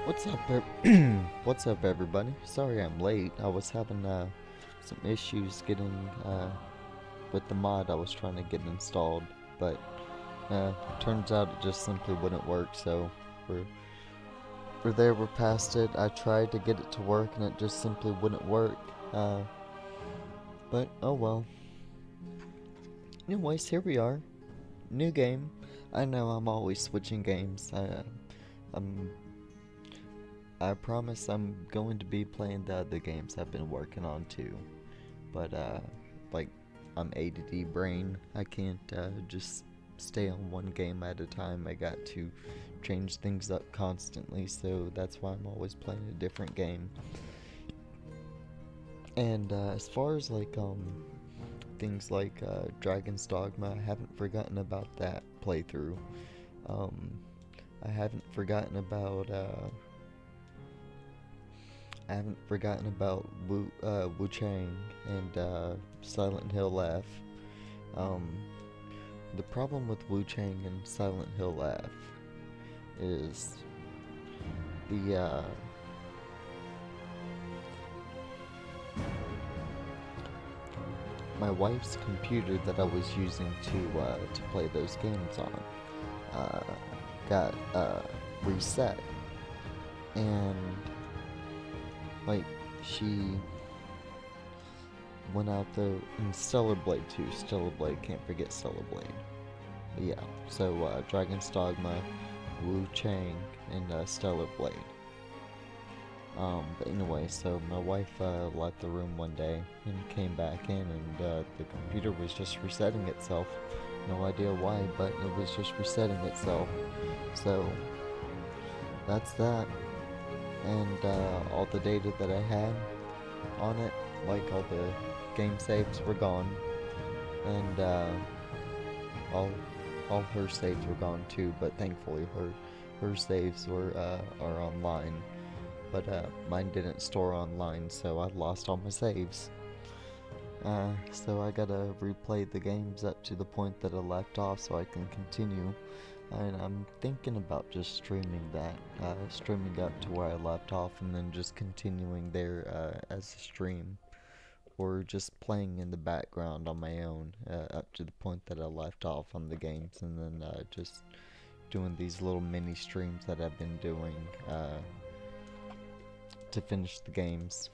What's up, what's up, everybody? Sorry I'm late. I was having some issues getting with the mod I was trying to get installed, but turns out it just simply wouldn't work. So we're past it. I tried to get it to work, and it just simply wouldn't work. But oh well. Anyways, here we are. New game. I know I'm always switching games. I promise I'm going to be playing the other games I've been working on too. But like, I'm ADD brain. I can't just stay on one game at a time. I got to change things up constantly, so that's why I'm always playing a different game. And as far as like things like Dragon's Dogma, I haven't forgotten about that playthrough. I haven't forgotten about Wu Chang and Silent Hill F. The problem with Wu Chang and Silent Hill F is the my wife's computer that I was using to play those games on got reset, and like, she went out there in Stellar Blade 2. Stellar Blade, can't forget Stellar Blade. But yeah, so Dragon's Dogma, Wu Chang, and Stellar Blade. But anyway, so my wife left the room one day and came back in, and the computer was just resetting itself. No idea why, but it was just resetting itself. So that's that. And all the data that I had on it, like all the game saves, were gone, and all her saves were gone too. But thankfully, her saves are online. But mine didn't store online, so I lost all my saves. So I gotta replay the games up to the point that I left off so I can continue. And I'm thinking about just streaming that, streaming up to where I left off, and then just continuing there as a stream, or just playing in the background on my own up to the point that I left off on the games, and then just doing these little mini streams that I've been doing to finish the games.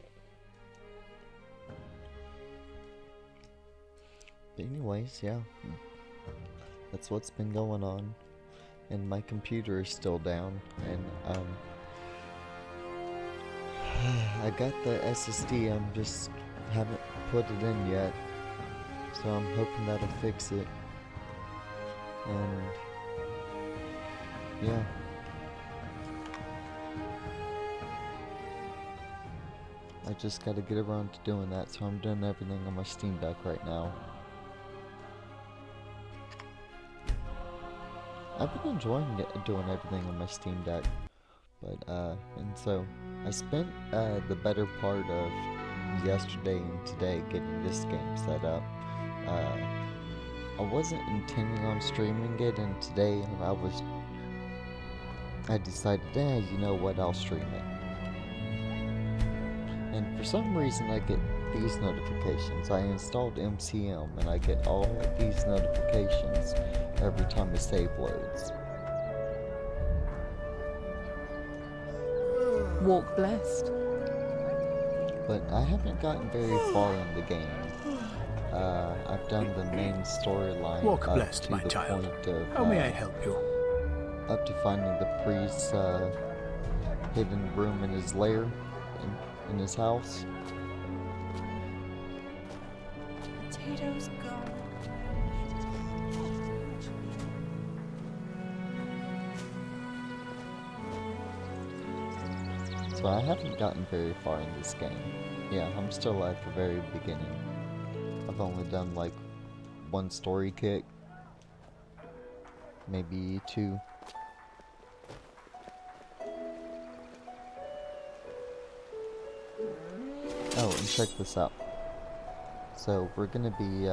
But anyways, yeah, that's what's been going on. And my computer is still down, and I got the SSD, I'm just haven't put it in yet, so I'm hoping that'll fix it. And yeah, I just gotta get around to doing that, so I'm doing everything on my Steam Deck right now. I've been enjoying doing everything on my Steam Deck, but and so I spent the better part of yesterday and today getting this game set up. I wasn't intending on streaming it, and today I decided, you know what, I'll stream it. And for some reason I get these notifications. I installed MCM, and I get all of these notifications every time a save loads. Walk blessed. But I haven't gotten very far in the game. I've done the main storyline Walk up blessed, to my the child. point of How may I help you? up to finding the priest's hidden room in his lair, in his house. Potatoes go. So I haven't gotten very far in this game. Yeah, I'm still at the very beginning. I've only done like one story kick, maybe two. Oh, and check this out. So we're gonna be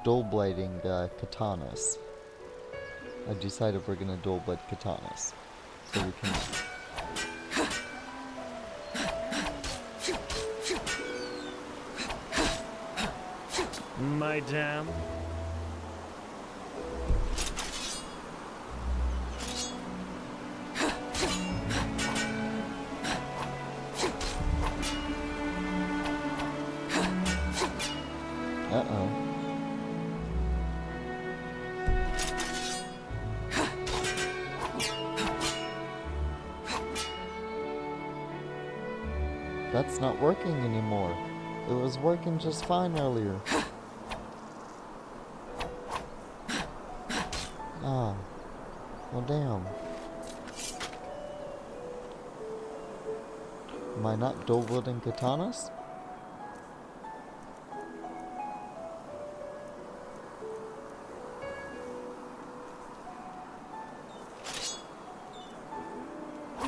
dual blading katanas. I decided we're gonna dual blade katanas, so we can Madame? Uh-oh. That's not working anymore. It was working just fine earlier. Ah. Well, damn. Am I not dual wielding katanas?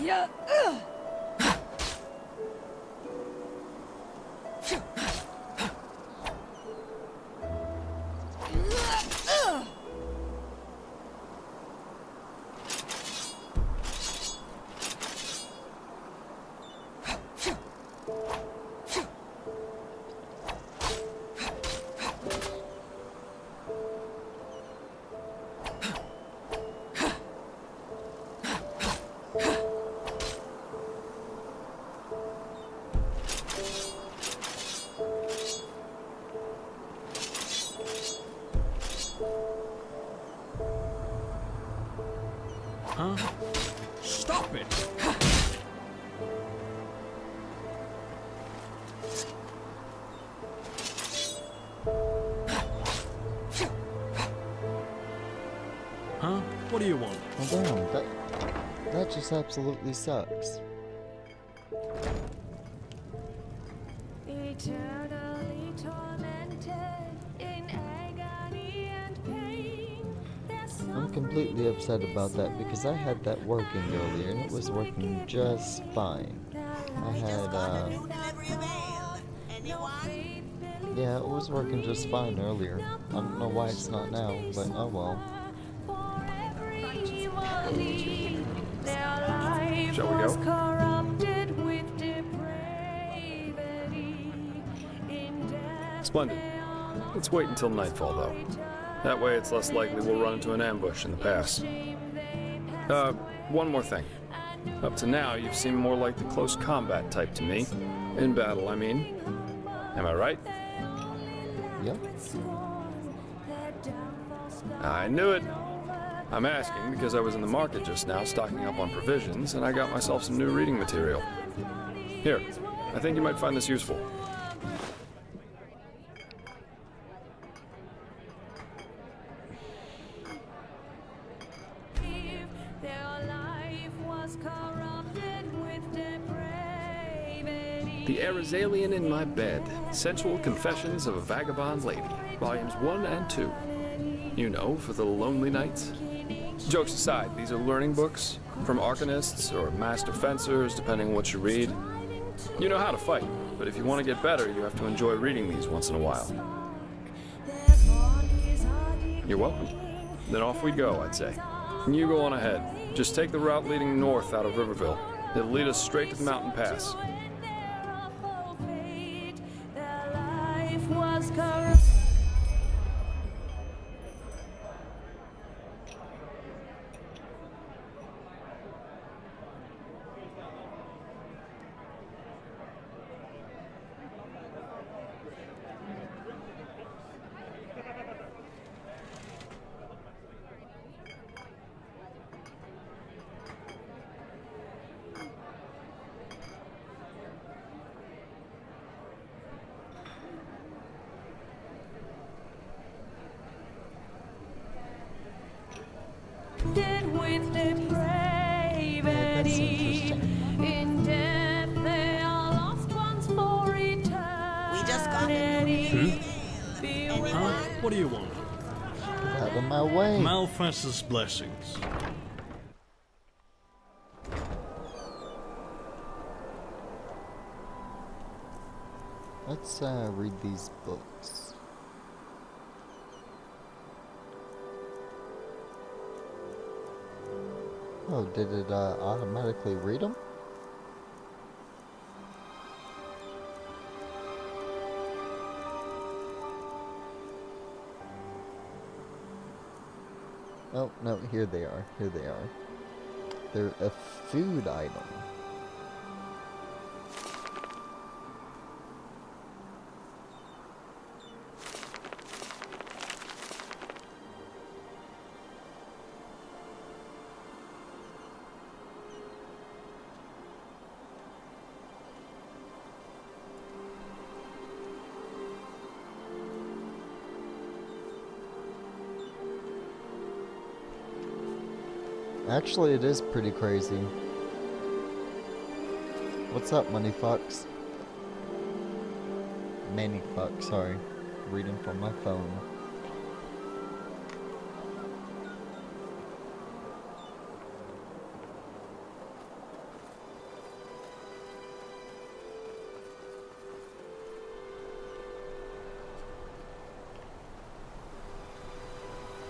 Yeah. Huh? Stop it! Huh? What do you want? Well, damn. That just absolutely sucks. Eternally tormented in agony and pain. I'm completely upset about that because I had that working earlier and it was working just fine. I had, yeah, it was working just fine earlier. I don't know why it's not now, but oh well. Shall we go? Splendid. Let's wait until nightfall, though. That way it's less likely we'll run into an ambush in the pass. One more thing. Up to now, you've seemed more like the close combat type to me. In battle, I mean. Am I right? Yep. I knew it. I'm asking because I was in the market just now stocking up on provisions, and I got myself some new reading material. Here, I think you might find this useful. The Arizalian in My Bed, Sensual Confessions of a Vagabond Lady, Volumes 1 and 2. You know, for the lonely nights. Jokes aside, these are learning books, from arcanists or master fencers, depending on what you read. You know how to fight, but if you want to get better, you have to enjoy reading these once in a while. You're welcome. Then off we go, I'd say. You go on ahead. Just take the route leading north out of Riverville. It'll lead us straight to the mountain pass. With depravity. In death they are lost ones for eternity. We just got Huh? What do you want? Get out of my way. Malfest's blessings. Let's read these books. Oh, did it automatically read them? Oh, no, here they are. Here they are. They're a food item. Actually, it is pretty crazy. What's up, Money Fucks? Manny Fuck, sorry. Reading from my phone.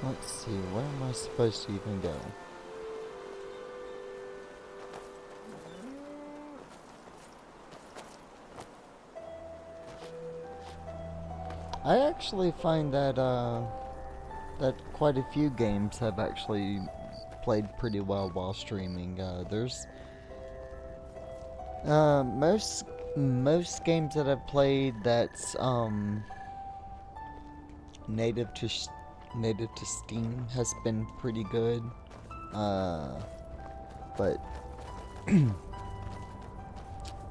Let's see, where am I supposed to even go? I actually find that that quite a few games have actually played pretty well while streaming. There's most games that I've played that's native to Steam has been pretty good. But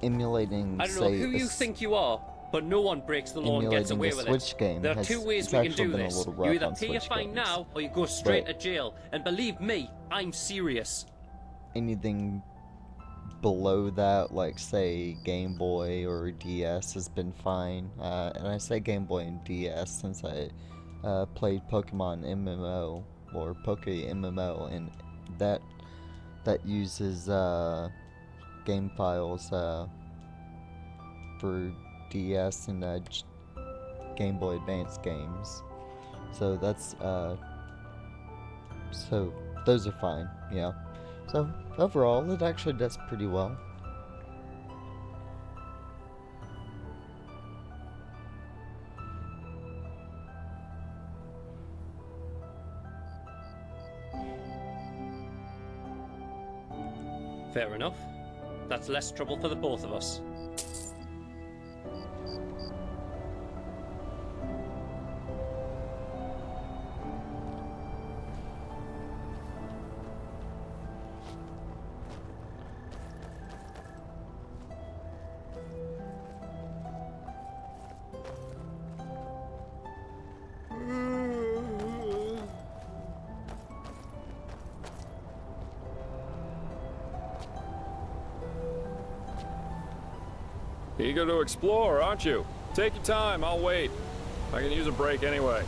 emulating, I don't know who you think you are, but no one breaks the law and gets away with Switch it. game There are two ways we can do this. You either pay your fine now, or you go straight to jail. And believe me, I'm serious. Anything below that, like say Game Boy or DS, has been fine. And I say Game Boy and DS since I played Pokemon MMO or Poke MMO, and that uses game files for DS and Game Boy Advance games. So that's so those are fine, yeah. So overall, it actually does pretty well. Fair enough. That's less trouble for the both of us. Eager to explore, aren't you? Take your time, I'll wait. I can use a break anyway.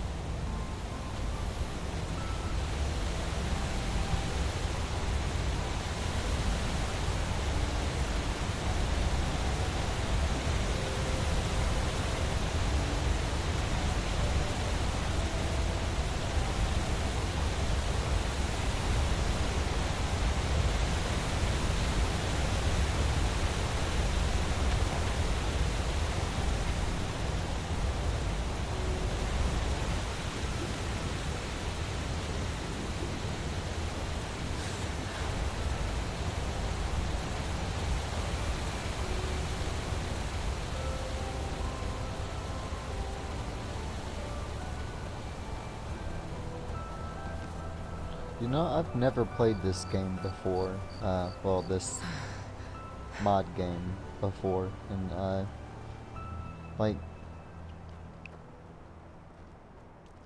You know, I've never played this game before. Well, this mod game before, and like,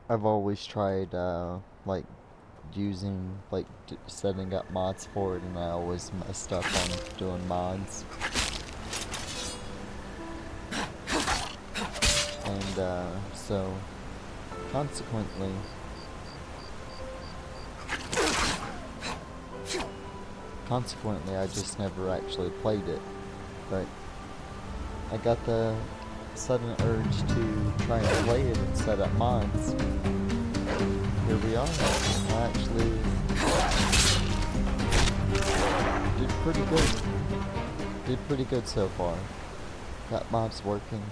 I've always tried like using setting up mods for it, and I always messed up on doing mods. And so consequently, I just never actually played it, but I got the sudden urge to try and play it and set up mods. Here we are. I actually did pretty good. Did pretty good so far. Got mods working.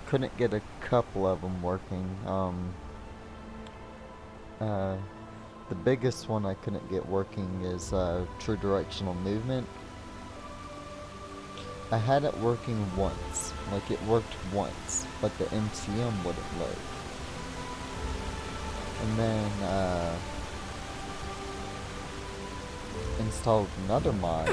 Couldn't get a couple of them working. the biggest one I couldn't get working is true directional movement. I had it working once, like it worked once, but the MCM wouldn't load. And then installed another mod,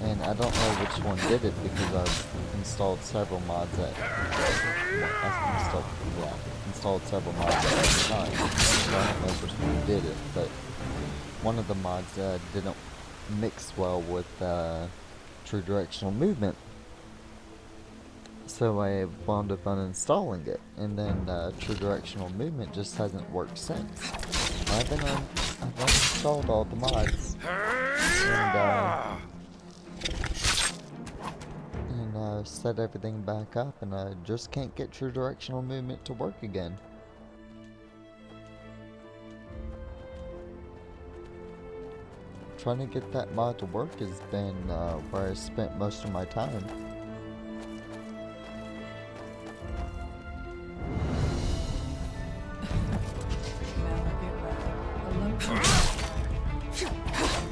and I don't know which one did it because I've installed several mods at installed several mods at the time. So I don't know which one did it, but one of the mods didn't mix well with true directional movement, so I wound up uninstalling it, and then true directional movement just hasn't worked since. I've uninstalled all the mods and set everything back up, and I just can't get true directional movement to work again. Trying to get that mod to work has been where I spent most of my time.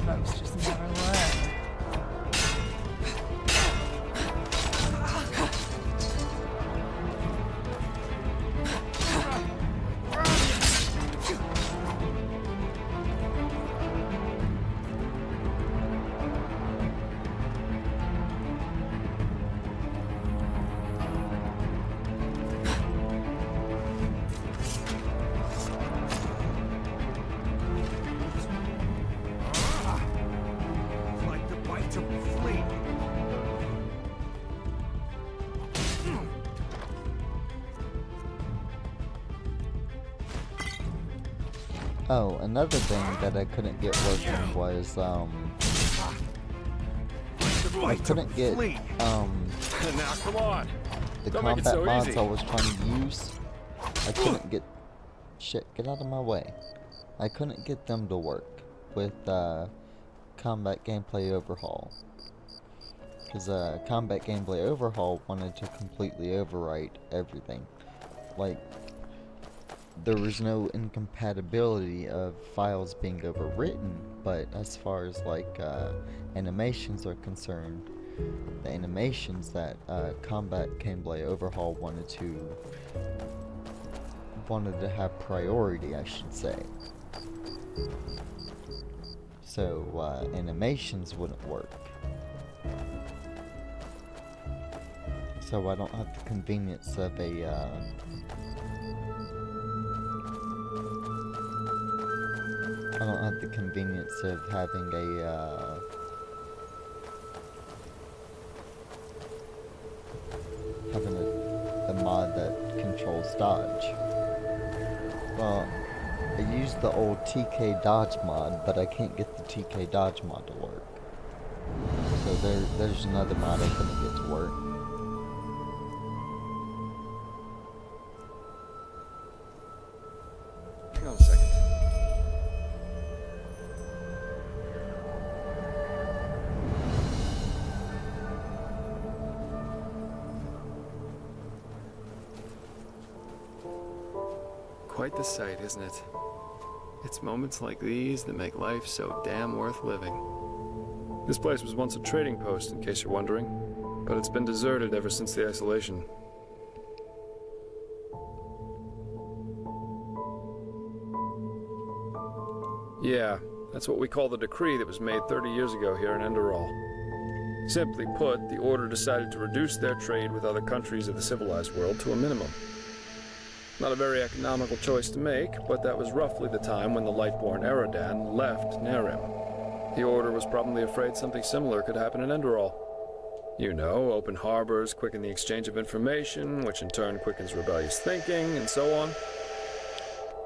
Folks just never learn. Oh, another thing that I couldn't get working was, I couldn't get, Now, come on. the Don't make it combat so mods easy. I was trying to use. I couldn't get, shit, get out of my way. I couldn't get them to work with, Combat Gameplay Overhaul. Because, Combat Gameplay Overhaul wanted to completely overwrite everything. Like, there was no incompatibility of files being overwritten, but as far as like animations are concerned, the animations that Combat Gameplay Overhaul wanted to have priority, I should say. So animations wouldn't work. So I don't have the convenience of a I don't have the convenience of having a mod that controls dodge. Well, I used the old TK dodge mod, but I can't get the TK dodge mod to work. So there's another mod I couldn't get to work. Hang on a second. Quite the sight, isn't it? It's moments like these that make life so damn worth living. This place was once a trading post, in case you're wondering, but it's been deserted ever since the isolation. Yeah, that's what we call the decree that was made 30 years ago here in Enderal. Simply put, the Order decided to reduce their trade with other countries of the civilized world to a minimum. Not a very economical choice to make, but that was roughly the time when the Lightborn Eradan left Nehrim. The Order was probably afraid something similar could happen in Enderal. You know, open harbors quicken the exchange of information, which in turn quickens rebellious thinking, and so on.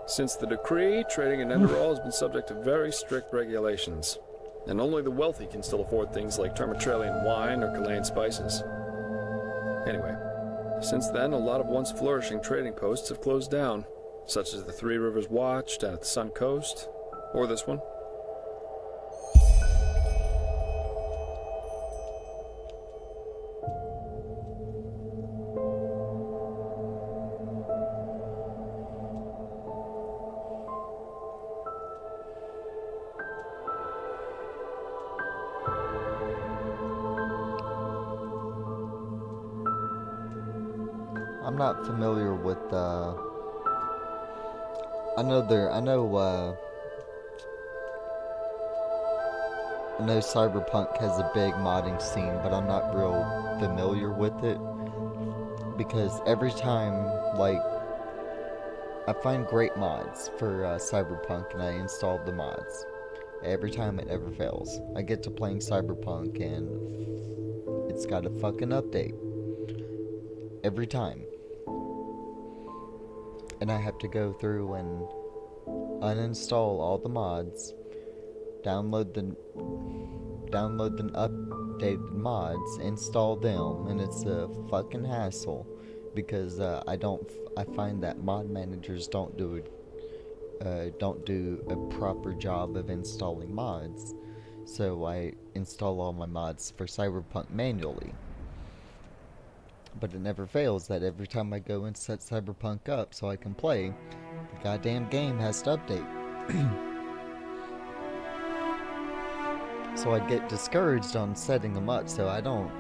Since the decree, trading in Enderal has been subject to very strict regulations, and only the wealthy can still afford things like Termatralian wine or Kalain spices. Anyway, since then, a lot of once flourishing trading posts have closed down, such as the Three Rivers Watch down at the Sun Coast, or this one. not familiar with I know Cyberpunk has a big modding scene, but I'm not real familiar with it, because every time, like, I find great mods for Cyberpunk and I install the mods. Every time it never fails. I get to playing Cyberpunk and it's got a fucking update. Every time. And I have to go through and uninstall all the mods, download the updated mods, install them, and it's a fucking hassle because I find that mod managers don't do a proper job of installing mods. So I install all my mods for Cyberpunk manually. But it never fails that every time I go and set Cyberpunk up so I can play, the goddamn game has to update. So I get discouraged on setting them up, so I don't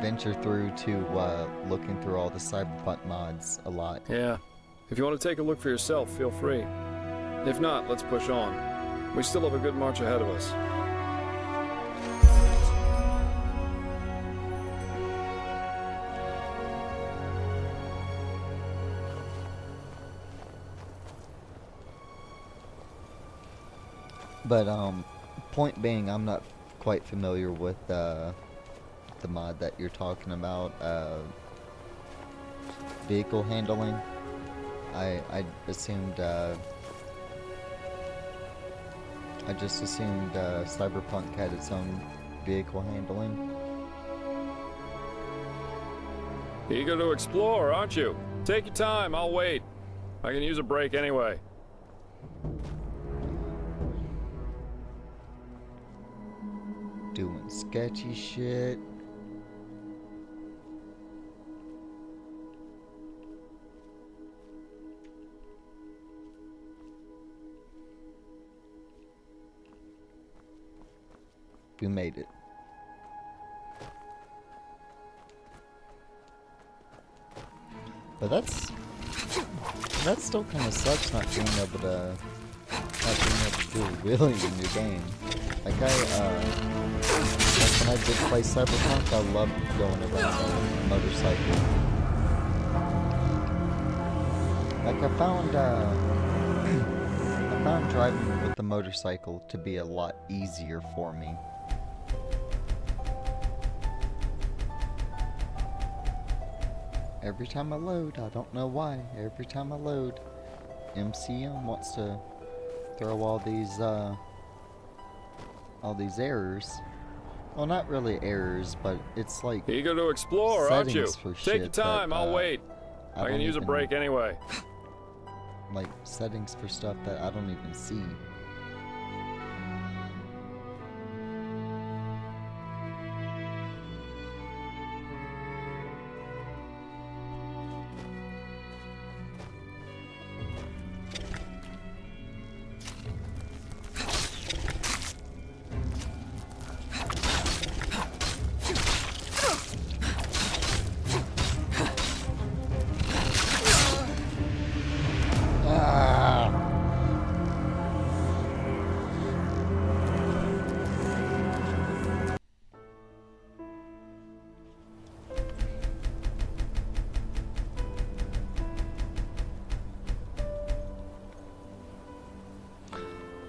venture through to looking through all the Cyberpunk mods a lot. Yeah. If you want to take a look for yourself, feel free. If not, let's push on. We still have a good march ahead of us. But point being, I'm not quite familiar with the mod that you're talking about. Vehicle handling. I assumed I just assumed Cyberpunk had its own vehicle handling. Eager to explore, aren't you? Take your time, I'll wait. I can use a break anyway. Doing sketchy shit. We made it. But that still kind of sucks not being able to do wheeling in your game. Like like when I did play Cyberpunk, I loved going around on a motorcycle. Like I found driving with the motorcycle to be a lot easier for me. Every time I load, I don't know why, every time I load, MCM wants to throw all these errors. Well, not really errors, but it's like eager to explore, aren't you? Take your time, that, I'll wait. I can use a break anyway. Like settings for stuff that I don't even see.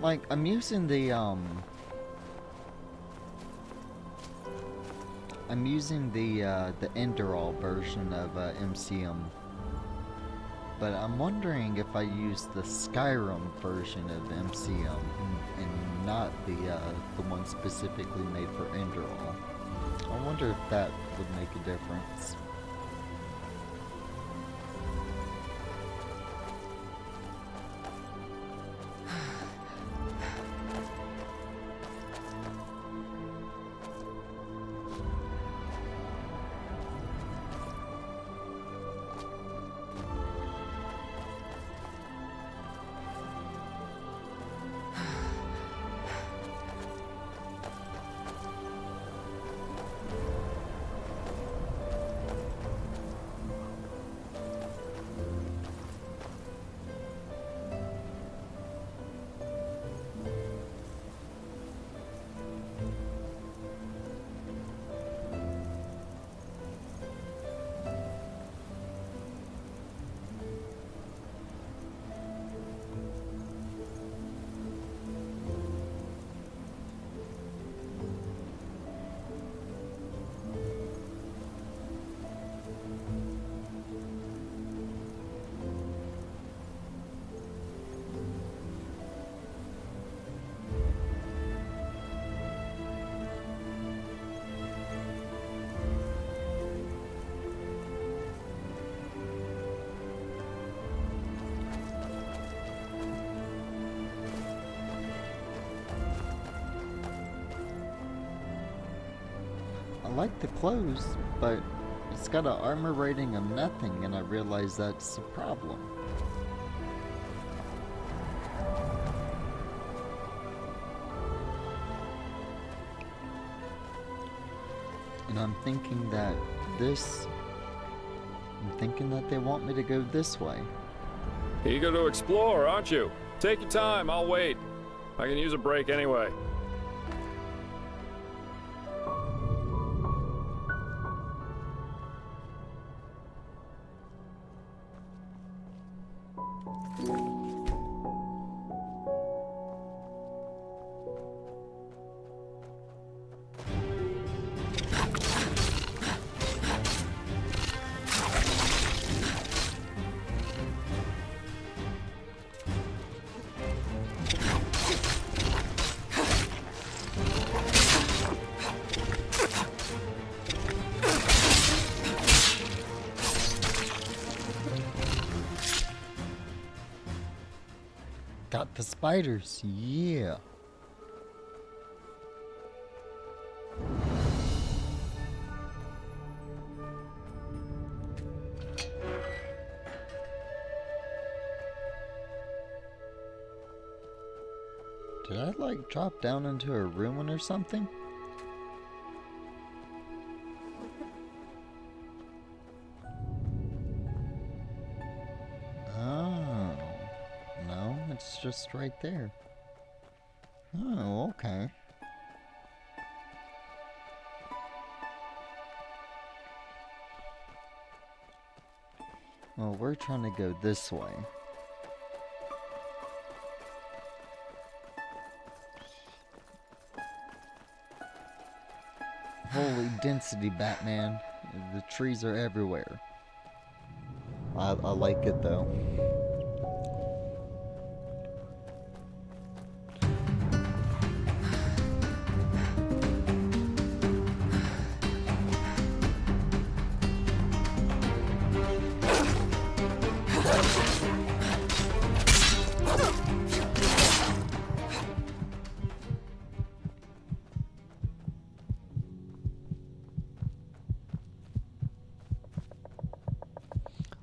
Like, I'm using the Enderal version of MCM, but I'm wondering if I use the Skyrim version of MCM and not the one specifically made for Enderal. I wonder if that would make a difference. like the clothes, but it's got an armor rating of nothing, and I realize that's a problem. And I'm thinking that they want me to go this way. Eager to explore, aren't you? Take your time, I'll wait. I can use a break anyway. Got the spiders, yeah. Did I like drop down into a ruin or something? It's just right there. Oh, okay. Well, we're trying to go this way. Holy density, Batman. The trees are everywhere. I like it though.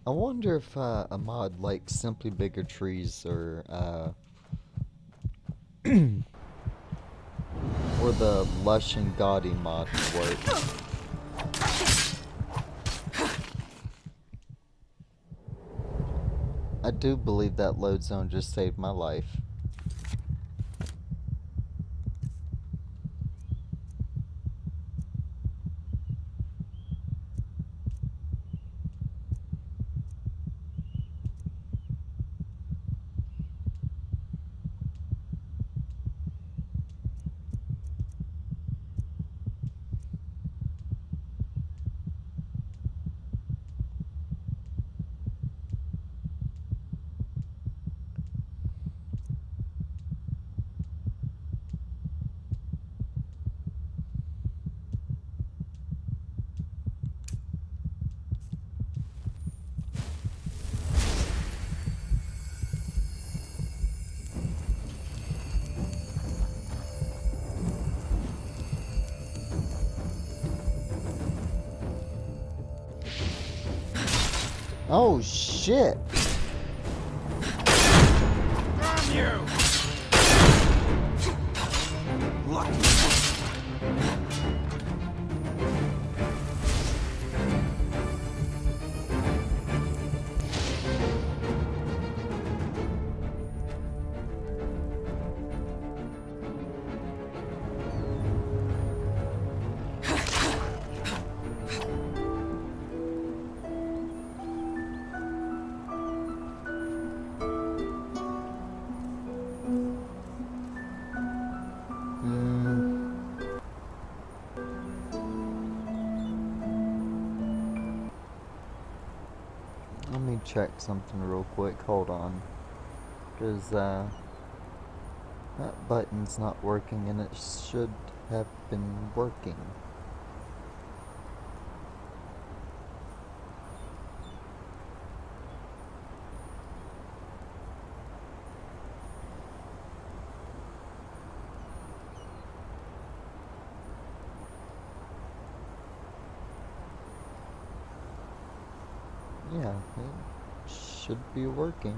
I wonder if a mod like Simply Bigger Trees or the Lush and Gaudy mod would work. I do believe that load zone just saved my life. Oh shit! Damn you! Lucky. Let me check something real quick, hold on. Because that button's not working and it should have been working. Yeah, it should be working.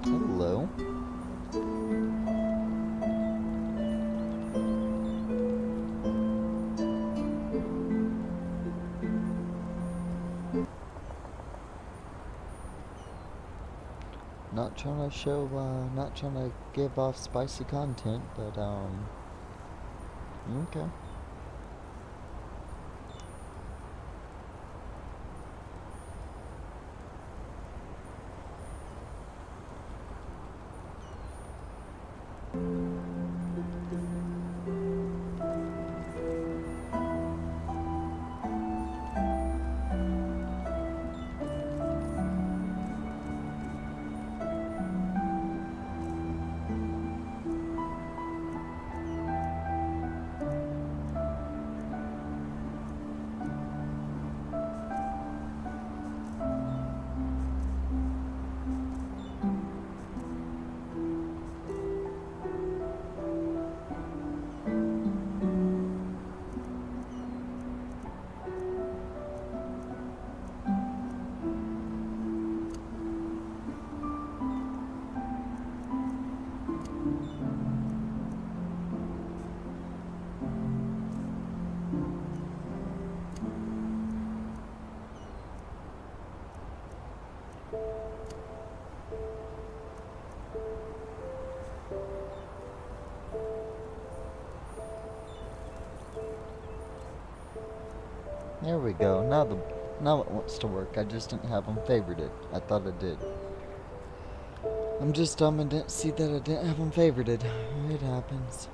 Hello. Not trying to show, not trying to give off spicy content, but, okay. There we go. Now it wants to work. I just didn't have them favorited. I thought it did. I'm just dumb and didn't see that I didn't have them favorited. It happens.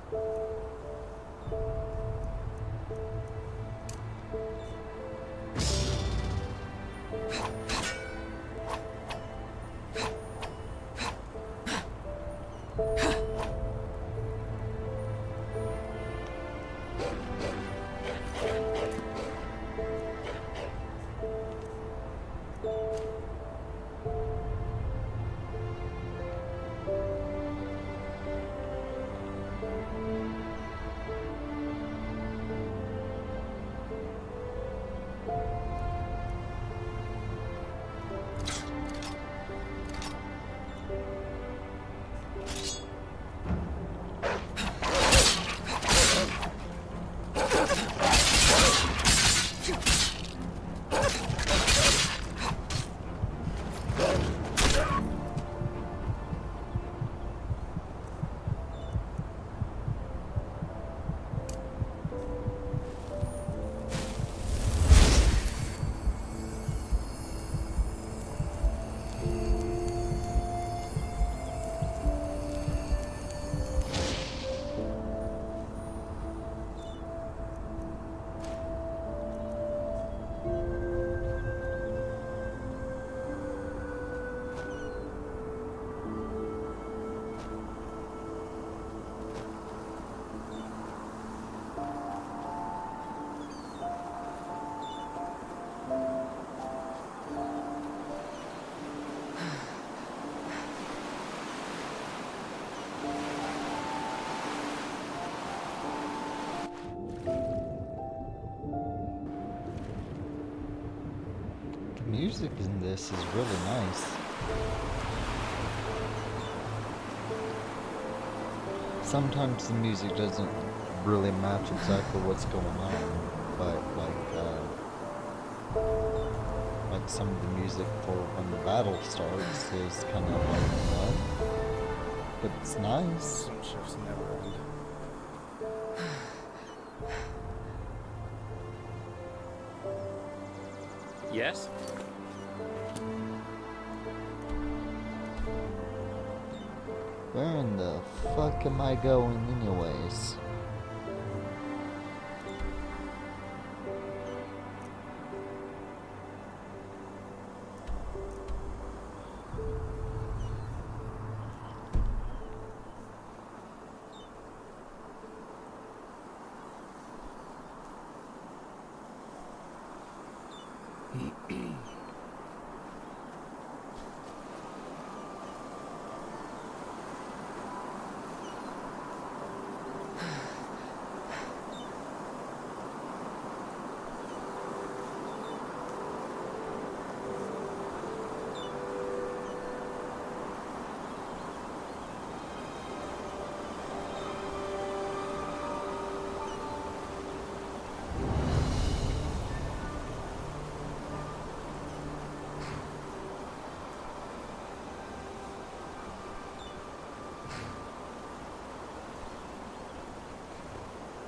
music in this is really nice. Sometimes the music doesn't really match exactly what's going on, but like some of the music for when the battle starts is kind of like what? But it's nice. Some shifts never end. Yes? Where in the fuck am I going anyways?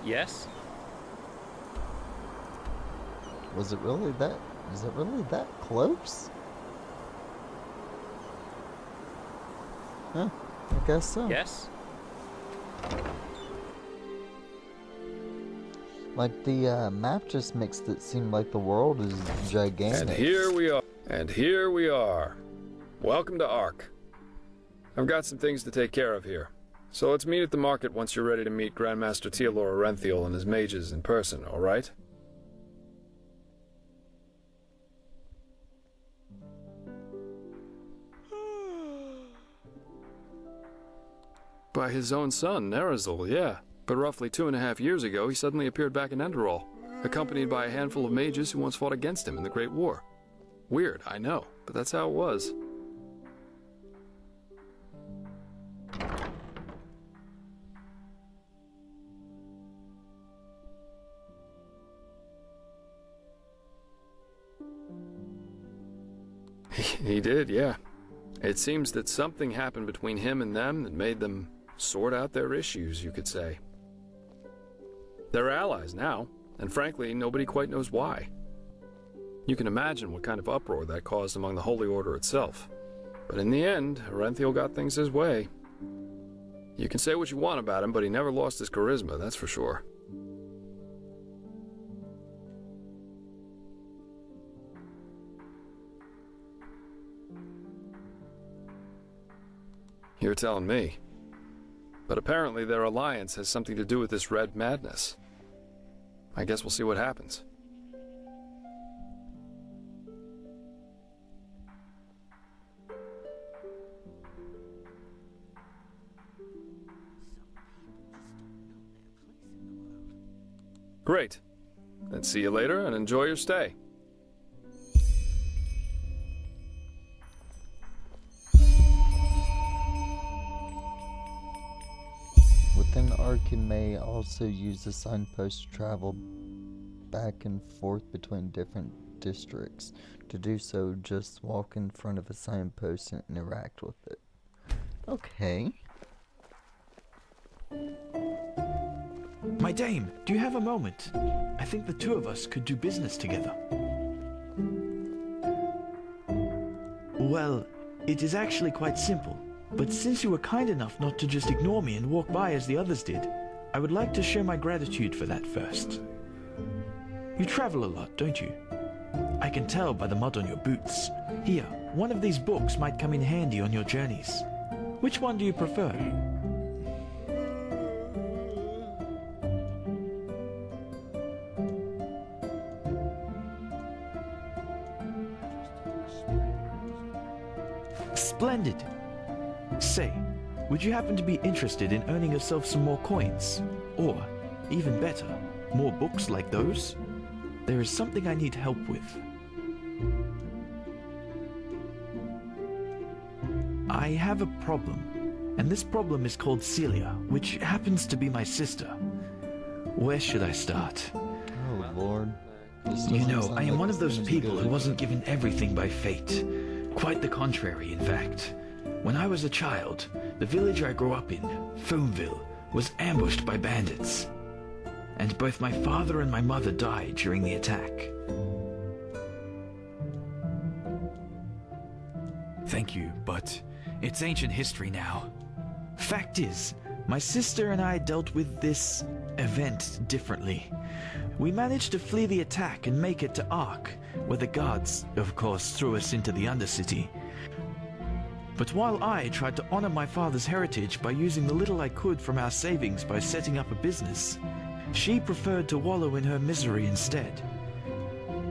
Yes? Was it really that? Is it really that close? Huh, I guess so. Yes? Like the map just makes it seem like the world is gigantic. And here we are. And here we are. Welcome to Ark. I've got some things to take care of here. So let's meet at the market once you're ready to meet Grandmaster Tealor Arenthiel and his mages in person, alright? By his own son, Nerazil, yeah. But roughly 2.5 years ago, he suddenly appeared back in Enderal, accompanied by a handful of mages who once fought against him in the Great War. Weird, I know, but that's how it was. He did, yeah. It seems that something happened between him and them that made them sort out their issues, you could say. They're allies now, and frankly, nobody quite knows why. You can imagine what kind of uproar that caused among the Holy Order itself. But in the end, Arenthiel got things his way. You can say what you want about him, but he never lost his charisma, that's for sure. You're telling me. But apparently their alliance has something to do with this red madness. I guess we'll see what happens. Great. Then see you later and enjoy your stay. Within Ark, you may also use the signpost to travel back and forth between different districts. To do so, just walk in front of a signpost and interact with it. Okay. My dame, do you have a moment? I think the two of us could do business together. Well, it is actually quite simple. But since you were kind enough not to just ignore me and walk by as the others did, I would like to show my gratitude for that first. You travel a lot, don't you? I can tell by the mud on your boots. Here, one of these books might come in handy on your journeys. Which one do you prefer? Splendid! Say, would you happen to be interested in earning yourself some more coins? Or, even better, more books like those? There is something I need help with. I have a problem, and this problem is called Celia, which happens to be my sister. Where should I start? Oh, Lord. You know, I am one of those people who wasn't given everything by fate. Quite the contrary, in fact. When I was a child, the village I grew up in, Foamville, was ambushed by bandits. And both my father and my mother died during the attack. Thank you, but it's ancient history now. Fact is, my sister and I dealt with this event differently. We managed to flee the attack and make it to Ark, where the guards, of course, threw us into the Undercity. But while I tried to honor my father's heritage by using the little I could from our savings by setting up a business, she preferred to wallow in her misery instead.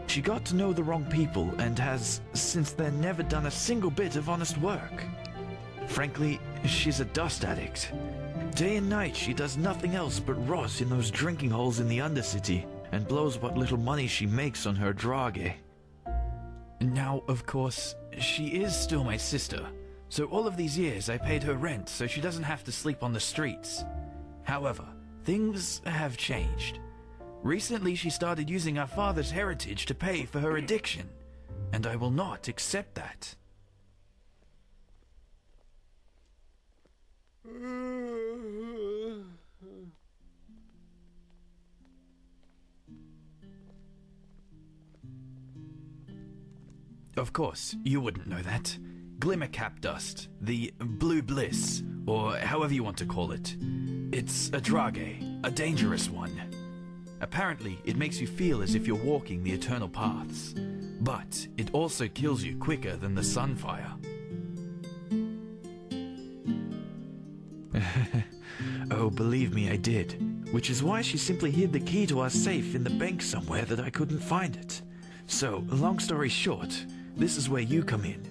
She got to know the wrong people and has, since then, never done a single bit of honest work. Frankly, she's a dust addict. Day and night she does nothing else but rot in those drinking holes in the Undercity and blows what little money she makes on her drage. Now, of course, she is still my sister, so all of these years I paid her rent so she doesn't have to sleep on the streets. However, things have changed. Recently she started using our father's heritage to pay for her addiction, and I will not accept that. Of course, you wouldn't know that. Glimmercap dust, the blue bliss, or however you want to call it. It's a drage, a dangerous one. Apparently, it makes you feel as if you're walking the eternal paths. But it also kills you quicker than the sunfire. Oh, believe me, I did. Which is why she simply hid the key to our safe in the bank somewhere that I couldn't find it. So, long story short, this is where you come in.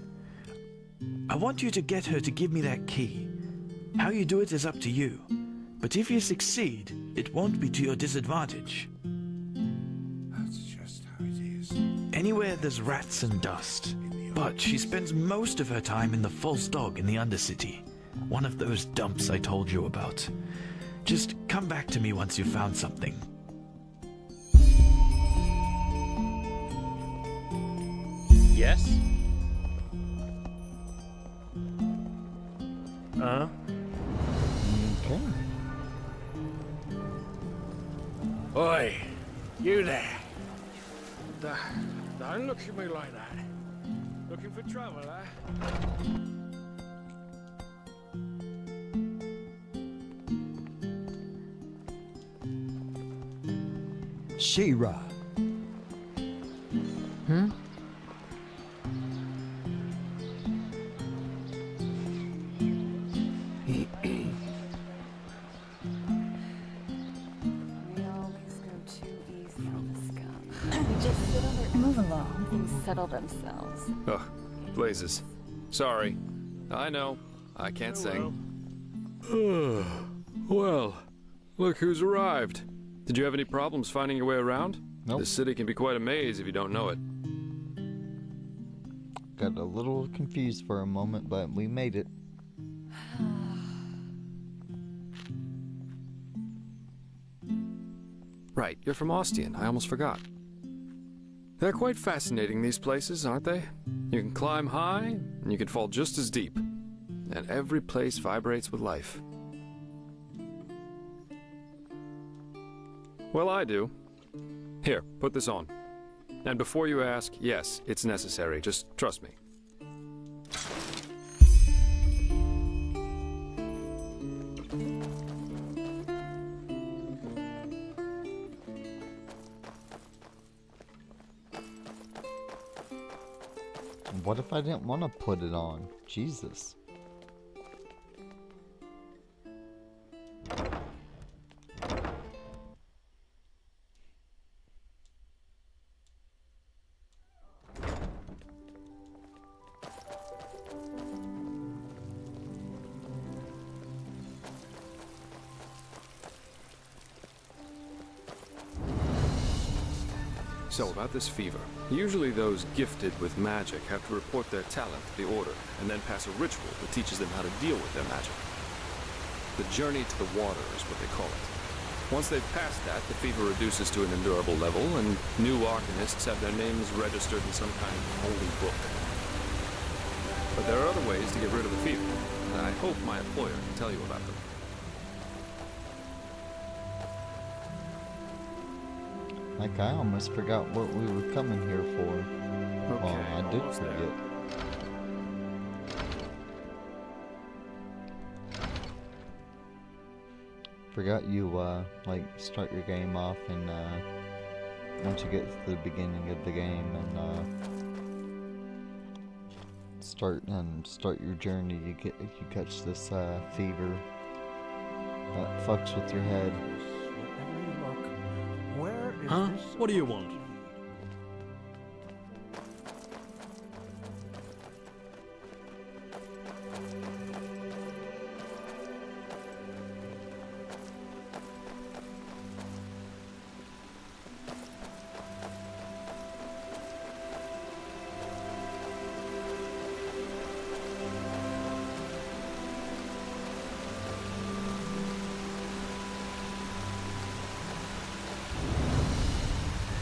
I want you to get her to give me that key. How you do it is up to you. But if you succeed, it won't be to your disadvantage. That's just how it is. Anywhere there's rats and dust. But she spends most of her time in the False Dog in the Undercity. One of those dumps I told you about. Just come back to me once you've found something. Yes? Okay. Oi, you there. Don't look at me like that. Looking for trouble, eh? She-Ra. Move along. Things settle themselves. Ugh, blazes. Sorry. I know. I can't sing. Well, look who's arrived. Did you have any problems finding your way around? Nope. The city can be quite a maze if you don't know it. Got a little confused for a moment, but we made it. Right, you're from Ostian. I almost forgot. They're quite fascinating, these places, aren't they? You can climb high, and you can fall just as deep. And every place vibrates with life. Well, I do. Here, put this on. And before you ask, yes, it's necessary. Just trust me. What if I didn't want to put it on? Jesus. So about this fever. Usually those gifted with magic have to report their talent to the Order, and then pass a ritual that teaches them how to deal with their magic. The journey to the water is what they call it. Once they've passed that, the fever reduces to an endurable level, and new arcanists have their names registered in some kind of holy book. But there are other ways to get rid of the fever, and I hope my employer can tell you about them. Like, I almost forgot what we were coming here for. Okay, Well, I did almost there. forget. Forgot you, like, start your game off and, once you get to the beginning of the game and, start your journey, you catch this, fever that fucks with your head. Huh? What do you want?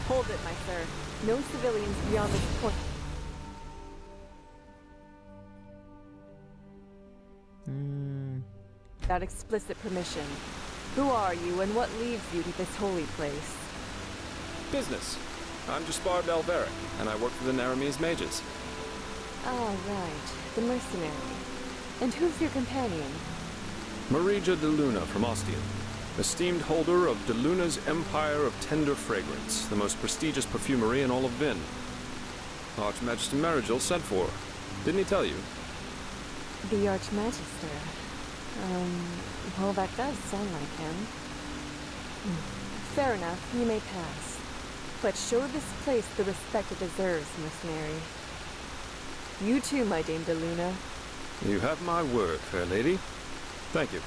Hold it, my sir. No civilians beyond this point. Without explicit permission. Who are you and what leads you to this holy place? Business. I'm Jaspard Belveric, and I work for the Nehrimese mages. Ah, right. The mercenary. And who's your companion? Marija de Luna from Ostian, esteemed holder of de Luna's Empire of Tender Fragrance, the most prestigious perfumery in all of Vin. Archmagister Marigil sent for her. Didn't he tell you? The Archmagister. Well, that does sound like him. Fair enough, you may pass. But show this place the respect it deserves, mercenary. You too, my Dame de Luna. You have my word, fair lady. Thank you.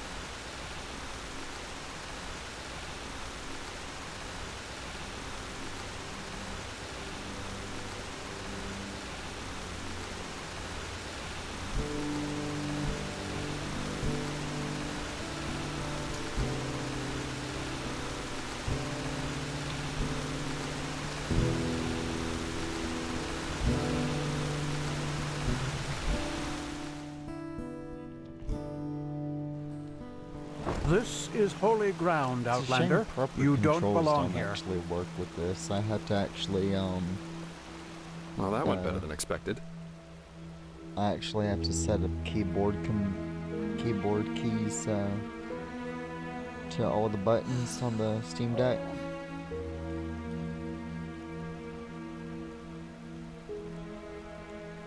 This is holy ground, It's a shame Outlander. proper You don't controls belong don't here. actually work with this. I had to actually, Well, that went better than expected. I actually have to set up keyboard keys, to all the buttons on the Steam Deck.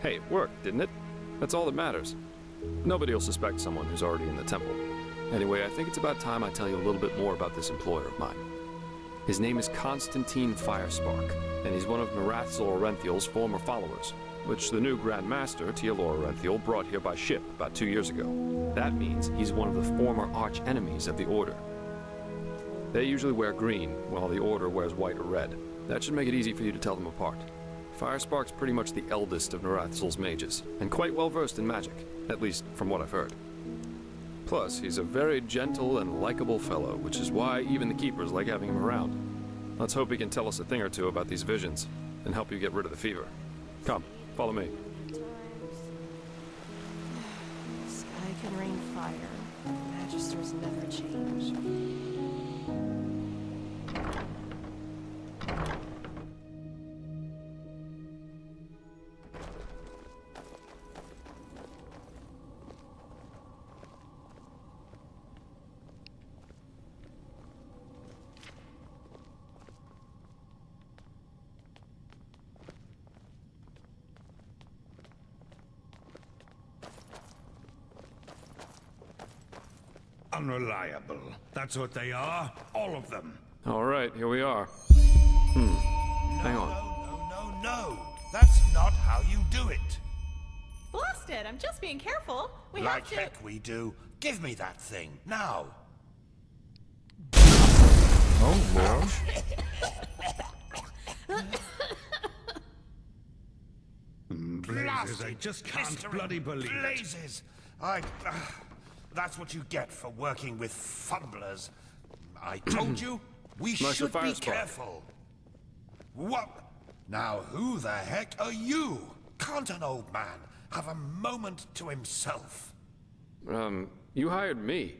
Hey, it worked, didn't it? That's all that matters. Nobody will suspect someone who's already in the temple. Anyway, I think it's about time I tell you a little bit more about this employer of mine. His name is Constantine Firespark, and he's one of Marathzil Orenthiel's former followers, which the new Grand Master, Tealor Orenthiel, brought here by ship about 2 years ago. That means he's one of the former arch-enemies of the Order. They usually wear green, while the Order wears white or red. That should make it easy for you to tell them apart. Firespark's pretty much the eldest of Marathzil's mages, and quite well versed in magic, at least from what I've heard. Plus, he's a very gentle and likable fellow, which is why even the keepers like having him around. Let's hope he can tell us a thing or two about these visions, and help you get rid of the fever. Come, follow me. Sky can rain fire. Magisters never change. Unreliable. That's what they are. All of them. All right, here we are. Hang on. No. That's not how you do it. Blast it! I'm just being careful. We Like have to. heck we do. Give me that thing, now. Oh, Lord. Blazes, I just can't bloody believe it. Blazes! That's what you get for working with fumblers. I told you, we should be careful. What? Now who the heck are you? Can't an old man have a moment to himself? You hired me.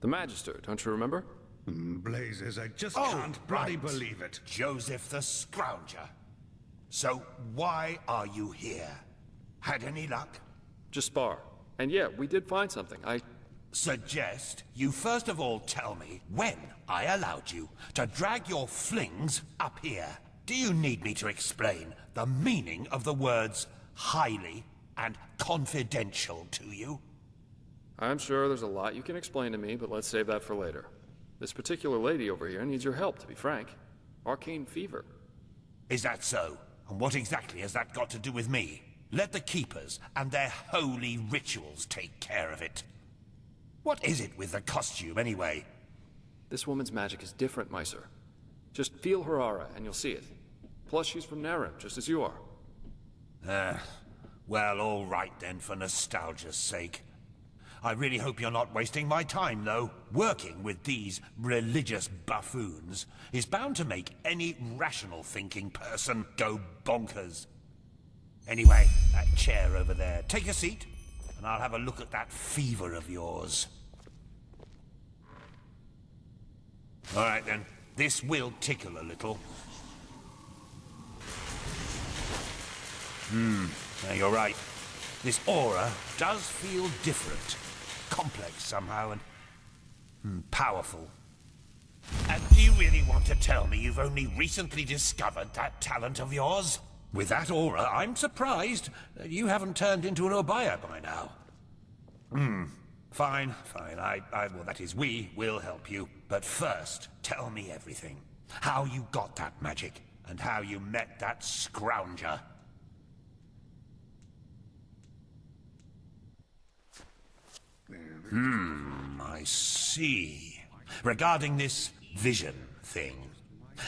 The Magister, don't you remember? Blazes, I just can't bloody believe it. Joseph the Scrounger. So why are you here? Had any luck? Just spar. And yeah, we did find something. I suggest you first of all tell me when I allowed you to drag your flings up here. Do you need me to explain the meaning of the words highly and confidential to you? I'm sure there's a lot you can explain to me, but let's save that for later. This particular lady over here needs your help, to be frank. Arcane fever. Is that so? And what exactly has that got to do with me? Let the Keepers and their holy rituals take care of it. What is it with the costume, anyway? This woman's magic is different, Meiser. Just feel her aura, and you'll see it. Plus, she's from Nehrim, just as you are. Well, all right then, for nostalgia's sake. I really hope you're not wasting my time, though. Working with these religious buffoons is bound to make any rational thinking person go bonkers. Anyway, that chair over there. Take a seat, and I'll have a look at that fever of yours. All right, then. This will tickle a little. Now you're right. This aura does feel different. Complex somehow, and powerful. And do you really want to tell me you've only recently discovered that talent of yours? With that aura, I'm surprised that you haven't turned into an Obaya by now. Fine. Well, that is, we will help you. But first, tell me everything. How you got that magic, and how you met that Scrounger. I see. Regarding this vision thing,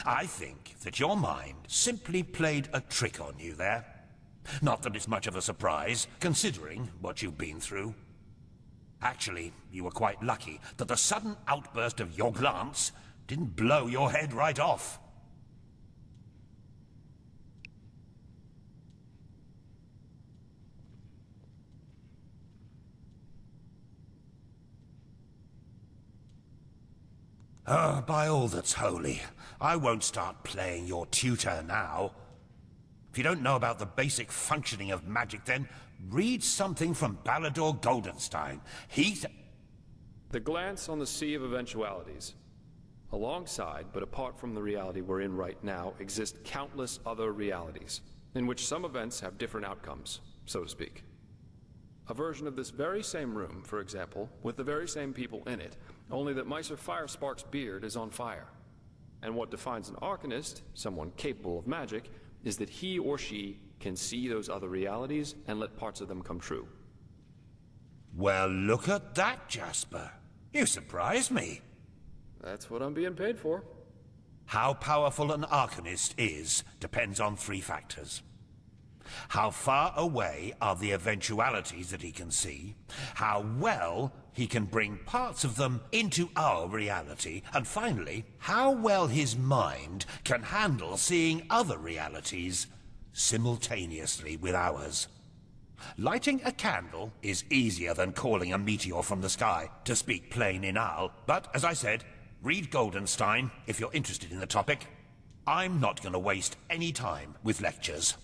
I think that your mind simply played a trick on you there. Not that it's much of a surprise, considering what you've been through. Actually, you were quite lucky that the sudden outburst of your glance didn't blow your head right off. By all that's holy, I won't start playing your tutor now. If you don't know about the basic functioning of magic, then read something from Balador Goldenstein. The glance on the sea of eventualities. Alongside, but apart from the reality we're in right now, exist countless other realities, in which some events have different outcomes, so to speak. A version of this very same room, for example, with the very same people in it, only that Meiser Firespark's beard is on fire. And what defines an Arcanist, someone capable of magic, is that he or she can see those other realities and let parts of them come true. Well, look at that, Jasper. You surprised me. That's what I'm being paid for. How powerful an Arcanist is depends on 3 factors. How far away are the eventualities that he can see, how well he can bring parts of them into our reality, and finally, how well his mind can handle seeing other realities simultaneously with ours. Lighting a candle is easier than calling a meteor from the sky, to speak plain inal, but as I said, read Goldenstein if you're interested in the topic. I'm not going to waste any time with lectures.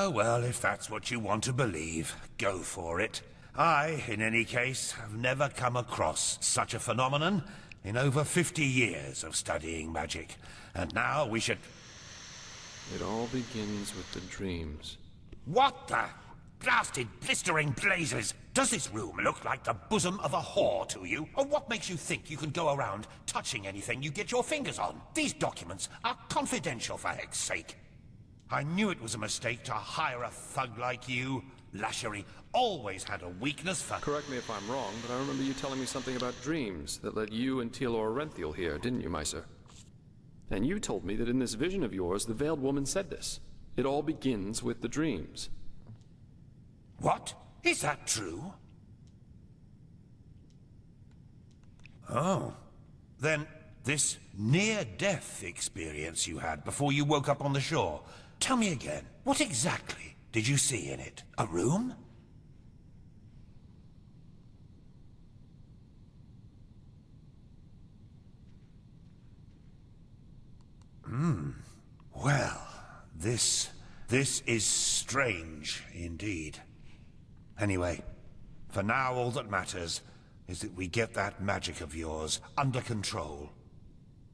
Well, if that's what you want to believe, go for it. I, in any case, have never come across such a phenomenon in over 50 years of studying magic. And now we should... It all begins with the dreams. What the blasted blistering blazes? Does this room look like the bosom of a whore to you? Or what makes you think you can go around touching anything you get your fingers on? These documents are confidential, for heck's sake. I knew it was a mistake to hire a thug like you. Lashery always had a weakness for... Correct me if I'm wrong, but I remember you telling me something about dreams that led you and Tealor Renthiel here, didn't you, Meiser? And you told me that in this vision of yours, the Veiled Woman said this. It all begins with the dreams. What? Is that true? Oh. Then, this near-death experience you had before you woke up on the shore. Tell me again, what exactly did you see in it? A room? Well, this is strange indeed. Anyway, for now all that matters is that we get that magic of yours under control.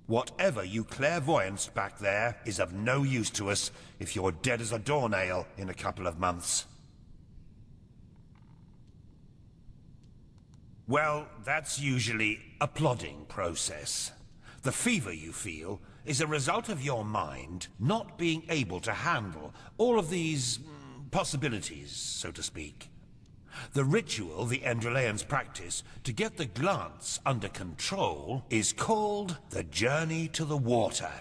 Whatever you clairvoyanced back there is of no use to us if you're dead as a doornail in a couple of months. Well, that's usually a plodding process. The fever you feel is a result of your mind not being able to handle all of these possibilities, so to speak. The ritual the Enderalians practice to get the glance under control is called the Journey to the Water.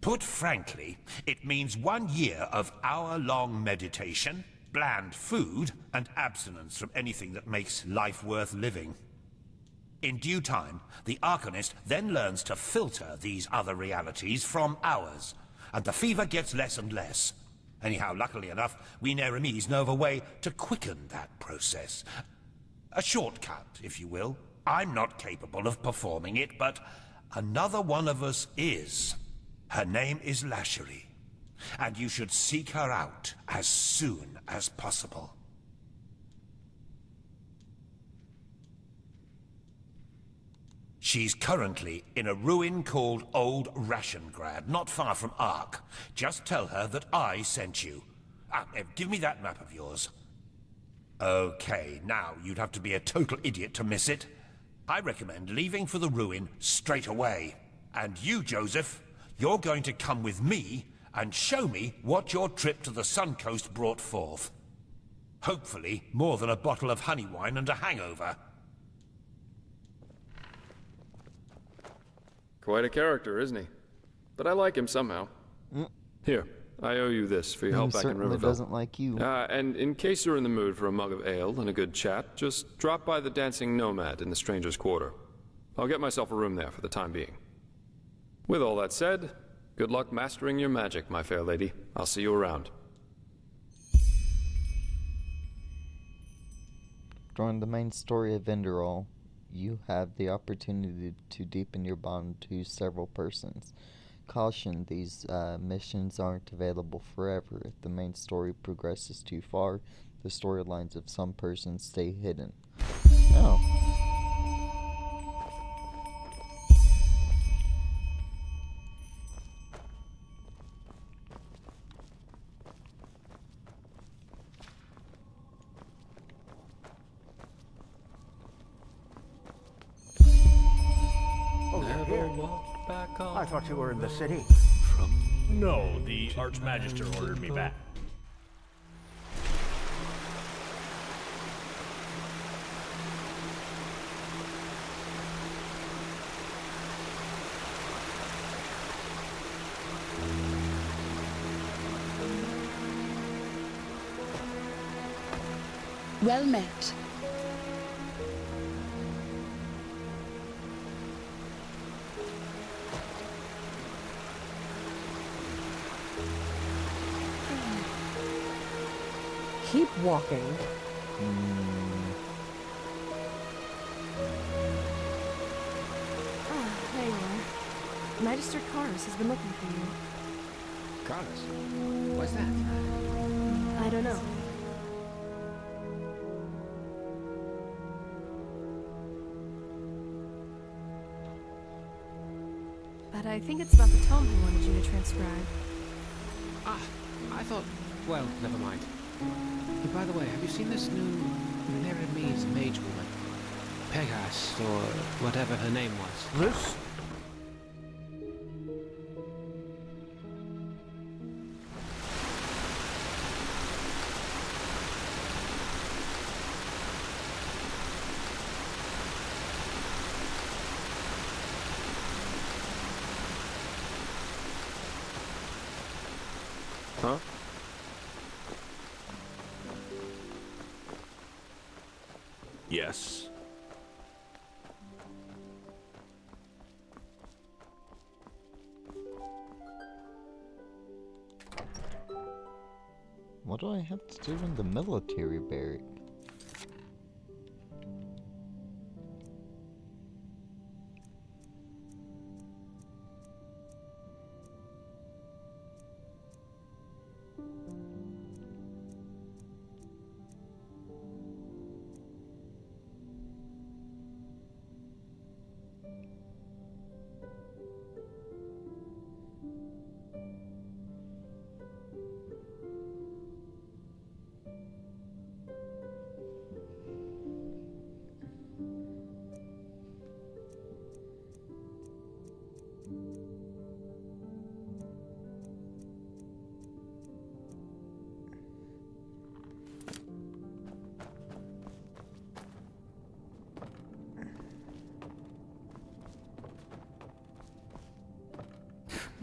Put frankly, it means 1 year of hour-long meditation, bland food, and abstinence from anything that makes life worth living. In due time, the Arcanist then learns to filter these other realities from ours, and the fever gets less and less. Anyhow, luckily enough, we Nehrimis know of a way to quicken that process. A shortcut, if you will. I'm not capable of performing it, but another one of us is. Her name is Lashery, and you should seek her out as soon as possible. She's currently in a ruin called Old Rashengrad, not far from Ark. Just tell her that I sent you. Give me that map of yours. Okay, now you'd have to be a total idiot to miss it. I recommend leaving for the ruin straight away. And you, Joseph, you're going to come with me and show me what your trip to the Sun Coast brought forth. Hopefully, more than a bottle of honey wine and a hangover. Quite a character, isn't he? But I like him somehow. Here, I owe you this for your help back in Riverville. He certainly doesn't like you. And in case you're in the mood for a mug of ale and a good chat, just drop by the Dancing Nomad in the Stranger's Quarter. I'll get myself a room there for the time being. With all that said, good luck mastering your magic, my fair lady. I'll see you around. During the main story of Enderal, you have the opportunity to deepen your bond to several persons. Caution, these missions aren't available forever. If the main story progresses too far, the storylines of some persons stay hidden. Oh. I thought you were in the city. No, the Archmagister ordered me back. Well met. Keep walking. There you are. Magister Karis has been looking for you. Karis? What's that? I don't know. But I think it's about the tome he wanted you to transcribe. Ah, I thought... Well, never mind. Hey, by the way, have you seen this new Nehrimese mage woman? Pegas, or whatever her name was. This? Huh? Yes. What do I have to do in the military barrack?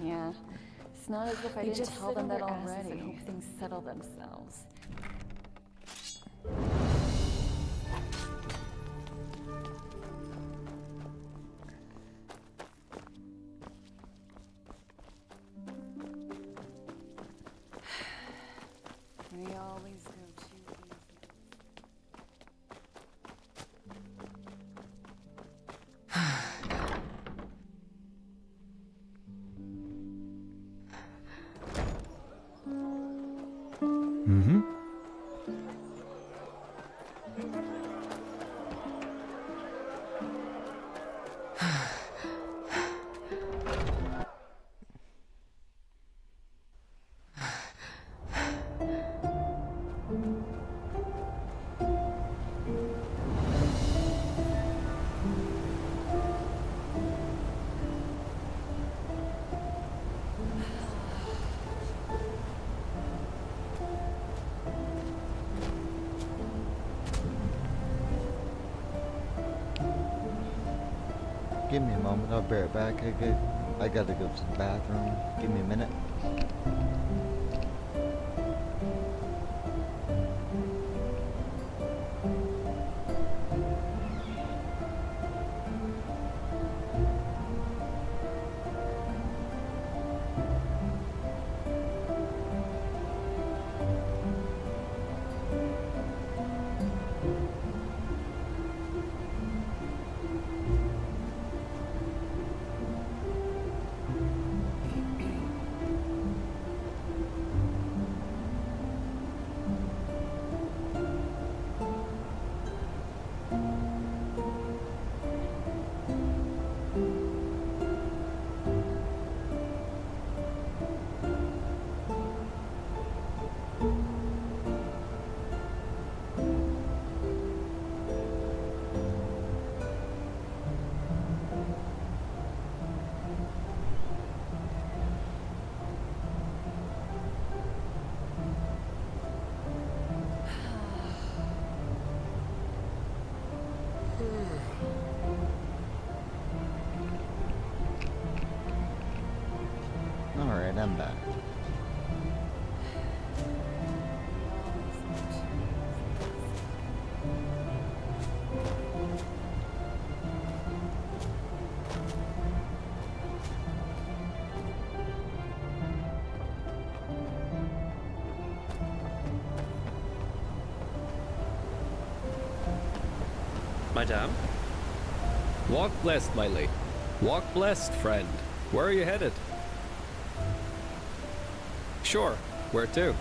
Yeah. It's not as if I didn't tell them that already and hope things settle themselves. We always go too easy. Mm-hmm. Give me a moment, I'll be right back. I gotta go to the bathroom. Give me a minute. Alright, I'm back. Madame? Walk blessed, my lady. Walk blessed, friend. Where are you headed? Sure. Where to?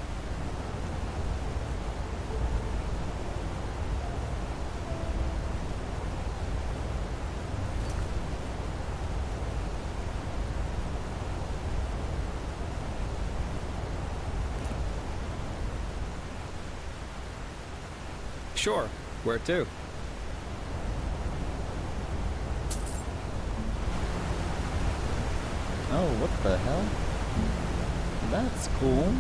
Sure. Where to? Oh, what the hell? That's cool.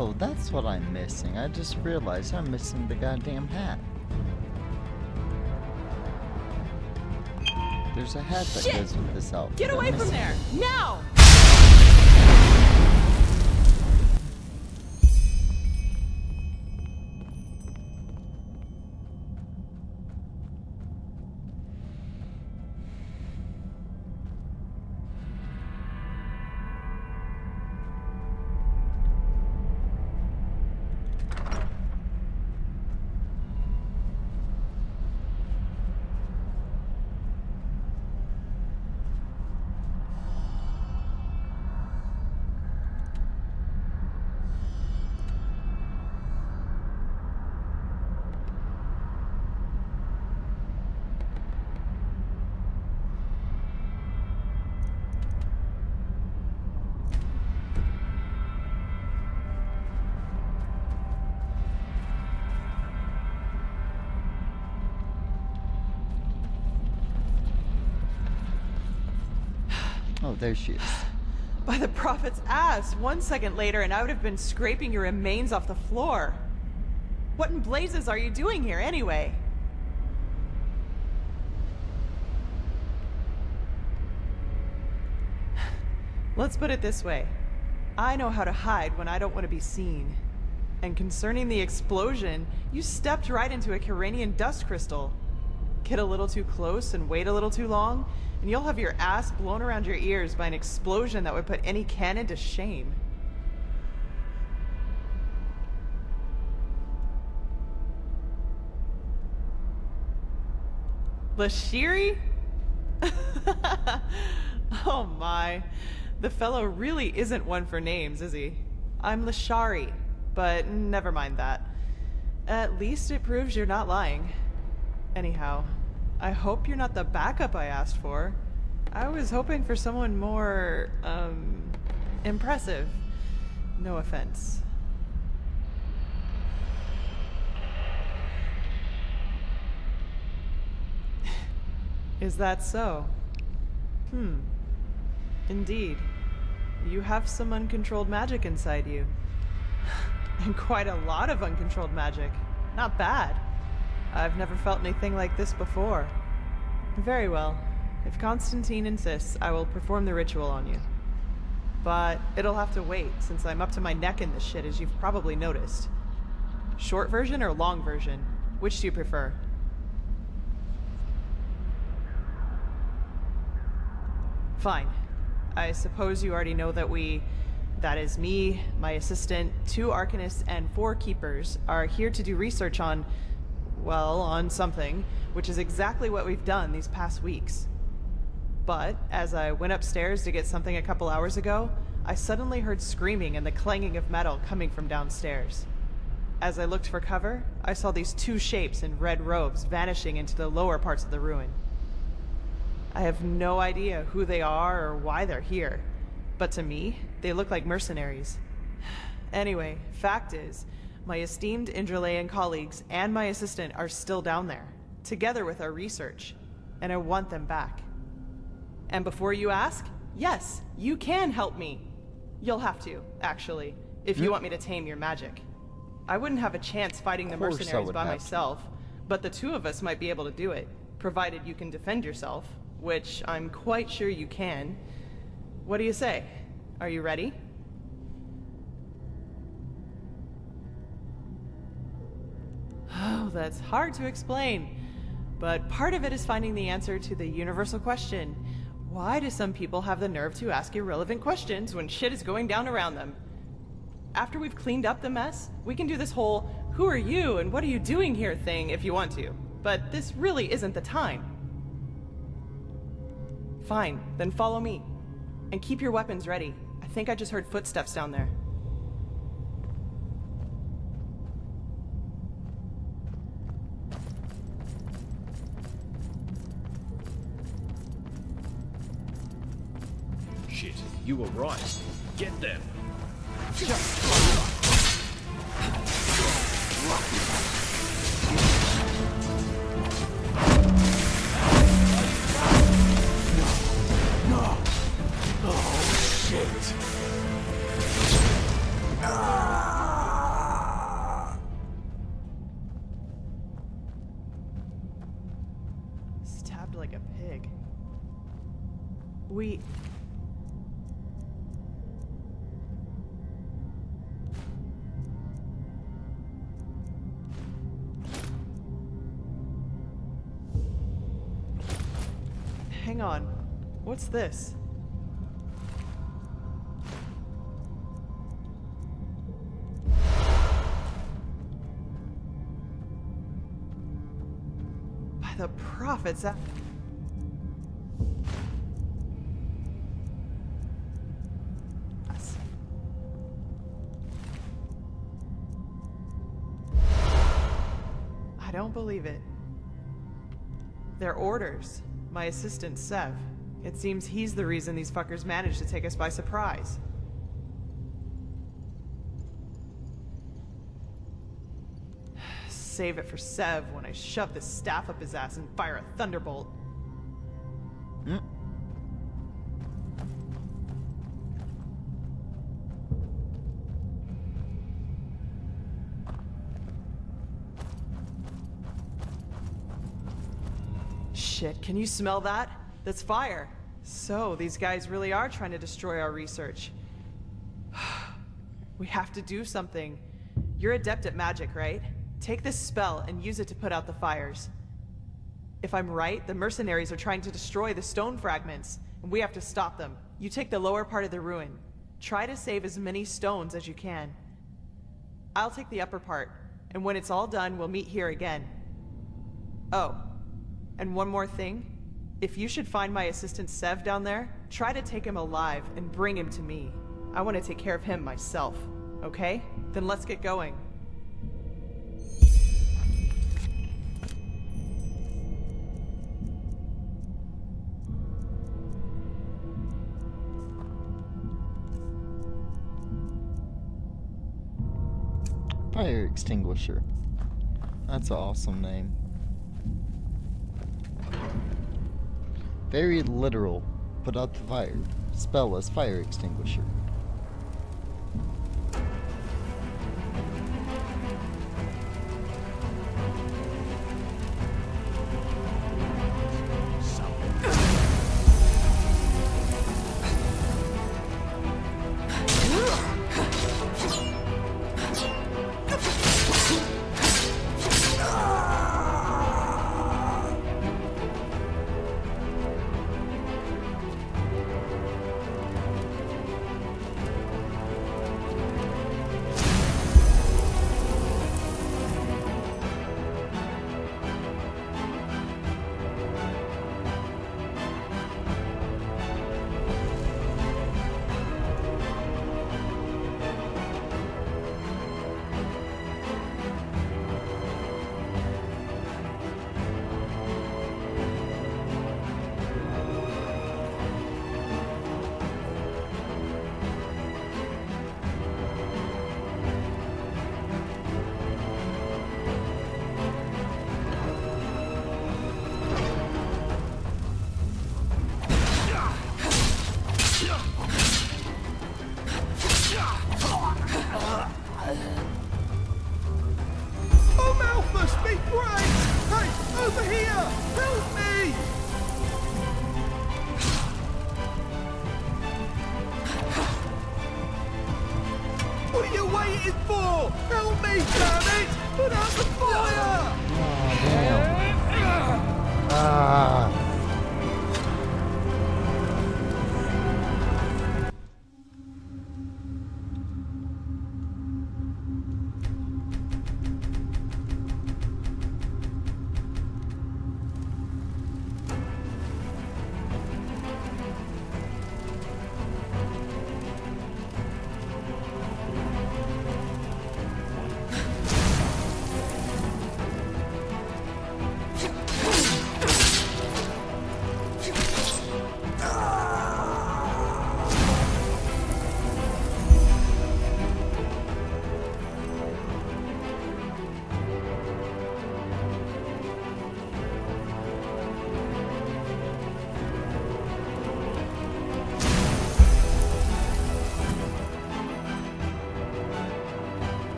Oh, that's what I'm missing. I just realized I'm missing the goddamn hat. There's a hat that goes with this outfit. Get away from there! Now! Oh, there she is. By the prophet's ass, 1 second later and I would have been scraping your remains off the floor. What in blazes are you doing here anyway? Let's put it this way. I know how to hide when I don't want to be seen. And concerning the explosion, you stepped right into a Kyranian dust crystal. Get a little too close and wait a little too long, and you'll have your ass blown around your ears by an explosion that would put any cannon to shame. Lashiri? Oh my. The fellow really isn't one for names, is he? I'm Lashari, but never mind that. At least it proves you're not lying. Anyhow, I hope you're not the backup I asked for. I was hoping for someone more, impressive. No offense. Is that so? Indeed. You have some uncontrolled magic inside you. And quite a lot of uncontrolled magic. Not bad. I've never felt anything like this before. Very well. If Constantine insists, I will perform the ritual on you. But it'll have to wait, since I'm up to my neck in this shit, as you've probably noticed. Short version or long version? Which do you prefer? Fine. I suppose you already know that that is me, my assistant, 2 Arcanists, and 4 Keepers, are here to do research on, well, on something, which is exactly what we've done these past weeks. But, as I went upstairs to get something a couple hours ago, I suddenly heard screaming and the clanging of metal coming from downstairs. As I looked for cover, I saw these 2 shapes in red robes vanishing into the lower parts of the ruin. I have no idea who they are or why they're here, but to me, they look like mercenaries. Anyway, fact is, my esteemed Enderalian colleagues and my assistant are still down there, together with our research, and I want them back. And before you ask, yes, you can help me. You'll have to, actually, if you want me to tame your magic. I wouldn't have a chance fighting the mercenaries by myself, but the 2 of us might be able to do it, provided you can defend yourself, which I'm quite sure you can. What do you say? Are you ready? Oh, that's hard to explain. But part of it is finding the answer to the universal question. Why do some people have the nerve to ask irrelevant questions when shit is going down around them? After we've cleaned up the mess, we can do this whole, who are you and what are you doing here thing if you want to. But this really isn't the time. Fine, then follow me. And keep your weapons ready. I think I just heard footsteps down there. Shit, you were right. Get them. Oh, shit. like a pig. We... Hang on. What's this? By the prophets, I don't believe it. They're orders. My assistant, Sev. It seems he's the reason these fuckers managed to take us by surprise. Save it for Sev when I shove this staff up his ass and fire a thunderbolt. Shit, can you smell that? That's fire. So, these guys really are trying to destroy our research. We have to do something. You're adept at magic, right? Take this spell and use it to put out the fires. If I'm right, the mercenaries are trying to destroy the stone fragments, and we have to stop them. You take the lower part of the ruin. Try to save as many stones as you can. I'll take the upper part, and when it's all done, we'll meet here again. Oh. And one more thing, if you should find my assistant Sev down there, try to take him alive and bring him to me. I want to take care of him myself, okay? Then let's get going. Fire extinguisher. That's an awesome name. Very literal. Put out the fire. Spell as fire extinguisher.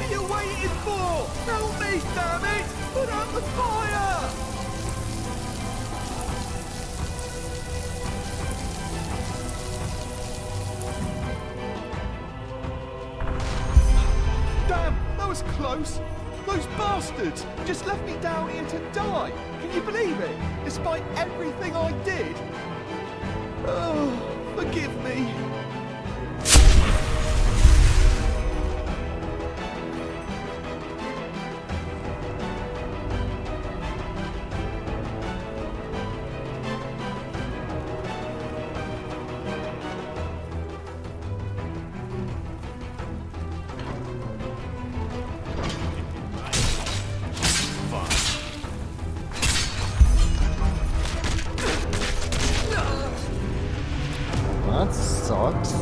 What are you waiting for? Help me, damn it! Put out the fire! Damn, that was close. Those bastards just left me down here to die. Can you believe it? Despite everything I did. Oh, forgive me. That sucks.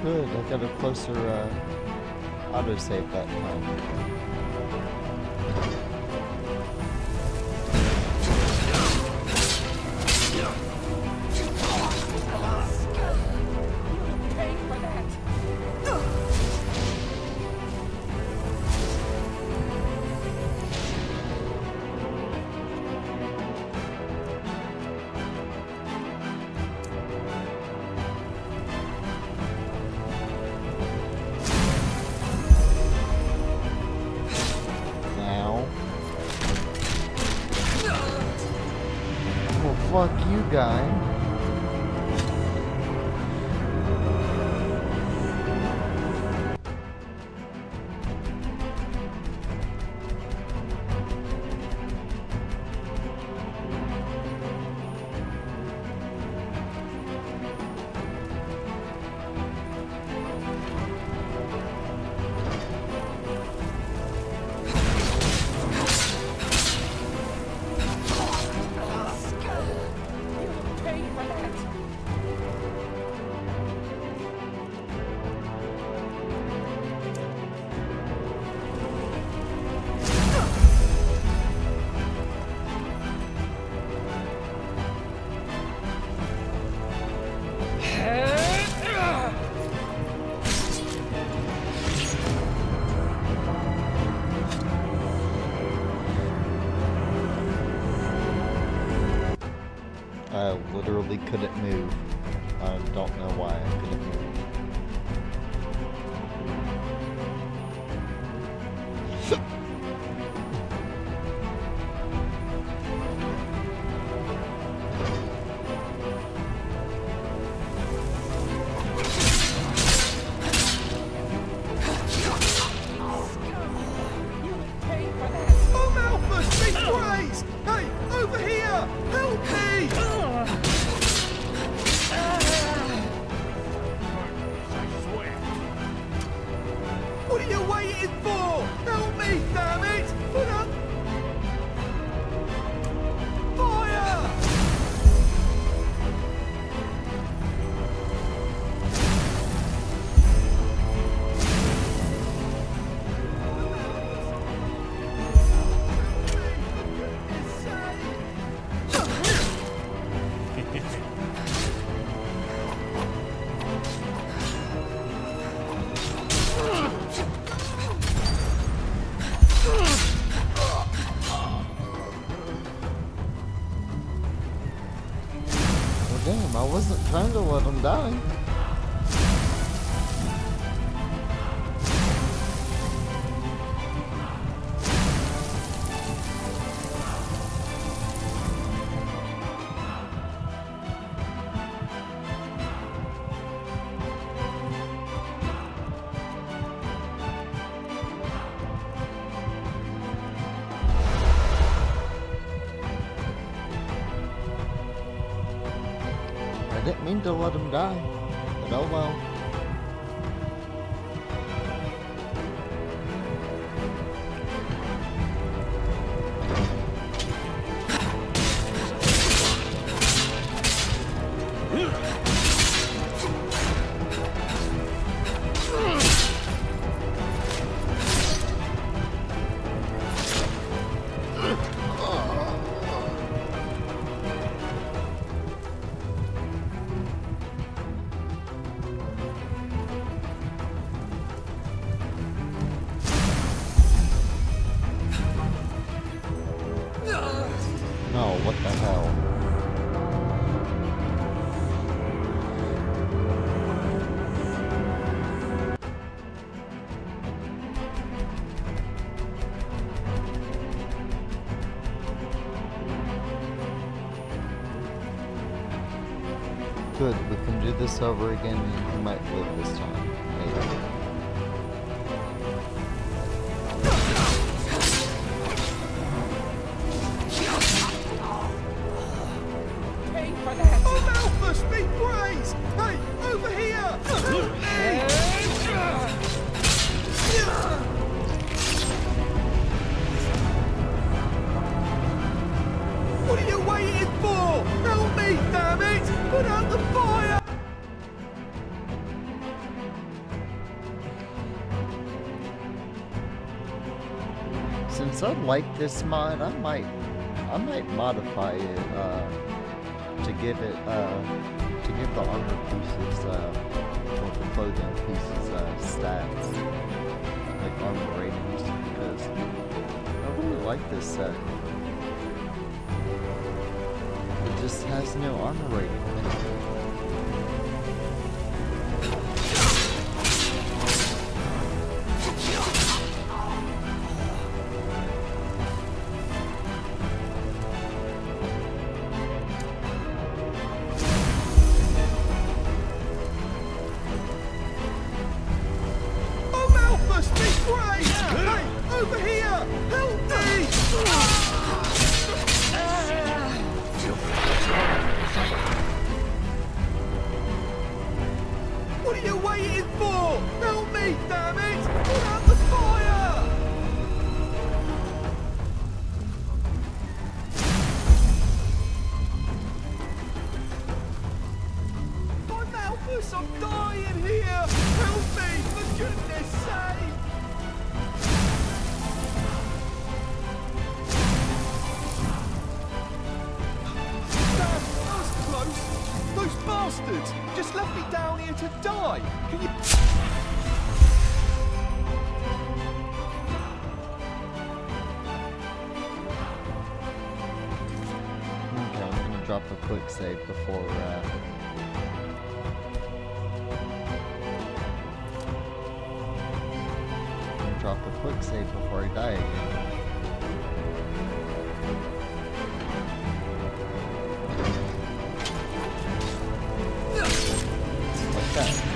Good, I got a closer autosave that time. Fuck you, guy. Pay literally couldn't move. I don't know why I couldn't move. Damn, I wasn't trying to let him die. I didn't mean to let him die, but oh well. No, what the hell? Good, we can do this over again and he might live this time. Maybe. What are you waiting for? Help me, damn it! Put out the fire! Since I like this mod, I might modify it to give the armor pieces or the clothing pieces stats, like armor ratings, because I really like this set. It just has no armor rating. What are you waiting for? Help me, damn it! Put out the fire! My Malthus, I'm dying here! Help me, for goodness sake! Damn, that was close! Those bastards just left me down here to die! Can you... Okay, I'm gonna drop drop a quick save before I die again. Like that.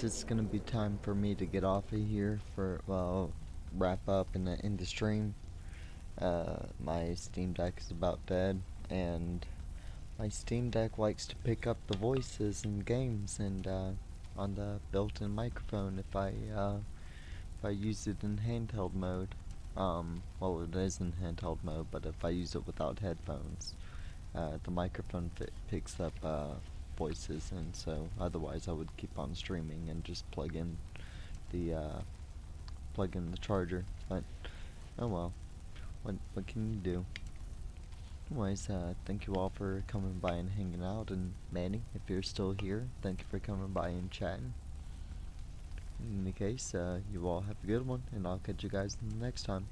It's gonna be time for me to get off of here for, well, wrap up and end the stream. My Steam Deck is about dead, and my Steam Deck likes to pick up the voices in games and on the built-in microphone if I use it in handheld mode. Well, it is in handheld mode, but if I use it without headphones, the microphone picks up voices, and so otherwise I would keep on streaming and just plug in the charger. But oh well, what can you do? Anyways, thank you all for coming by and hanging out, and Manny, if you're still here, thank you for coming by and chatting. In any case, you all have a good one, and I'll catch you guys next time.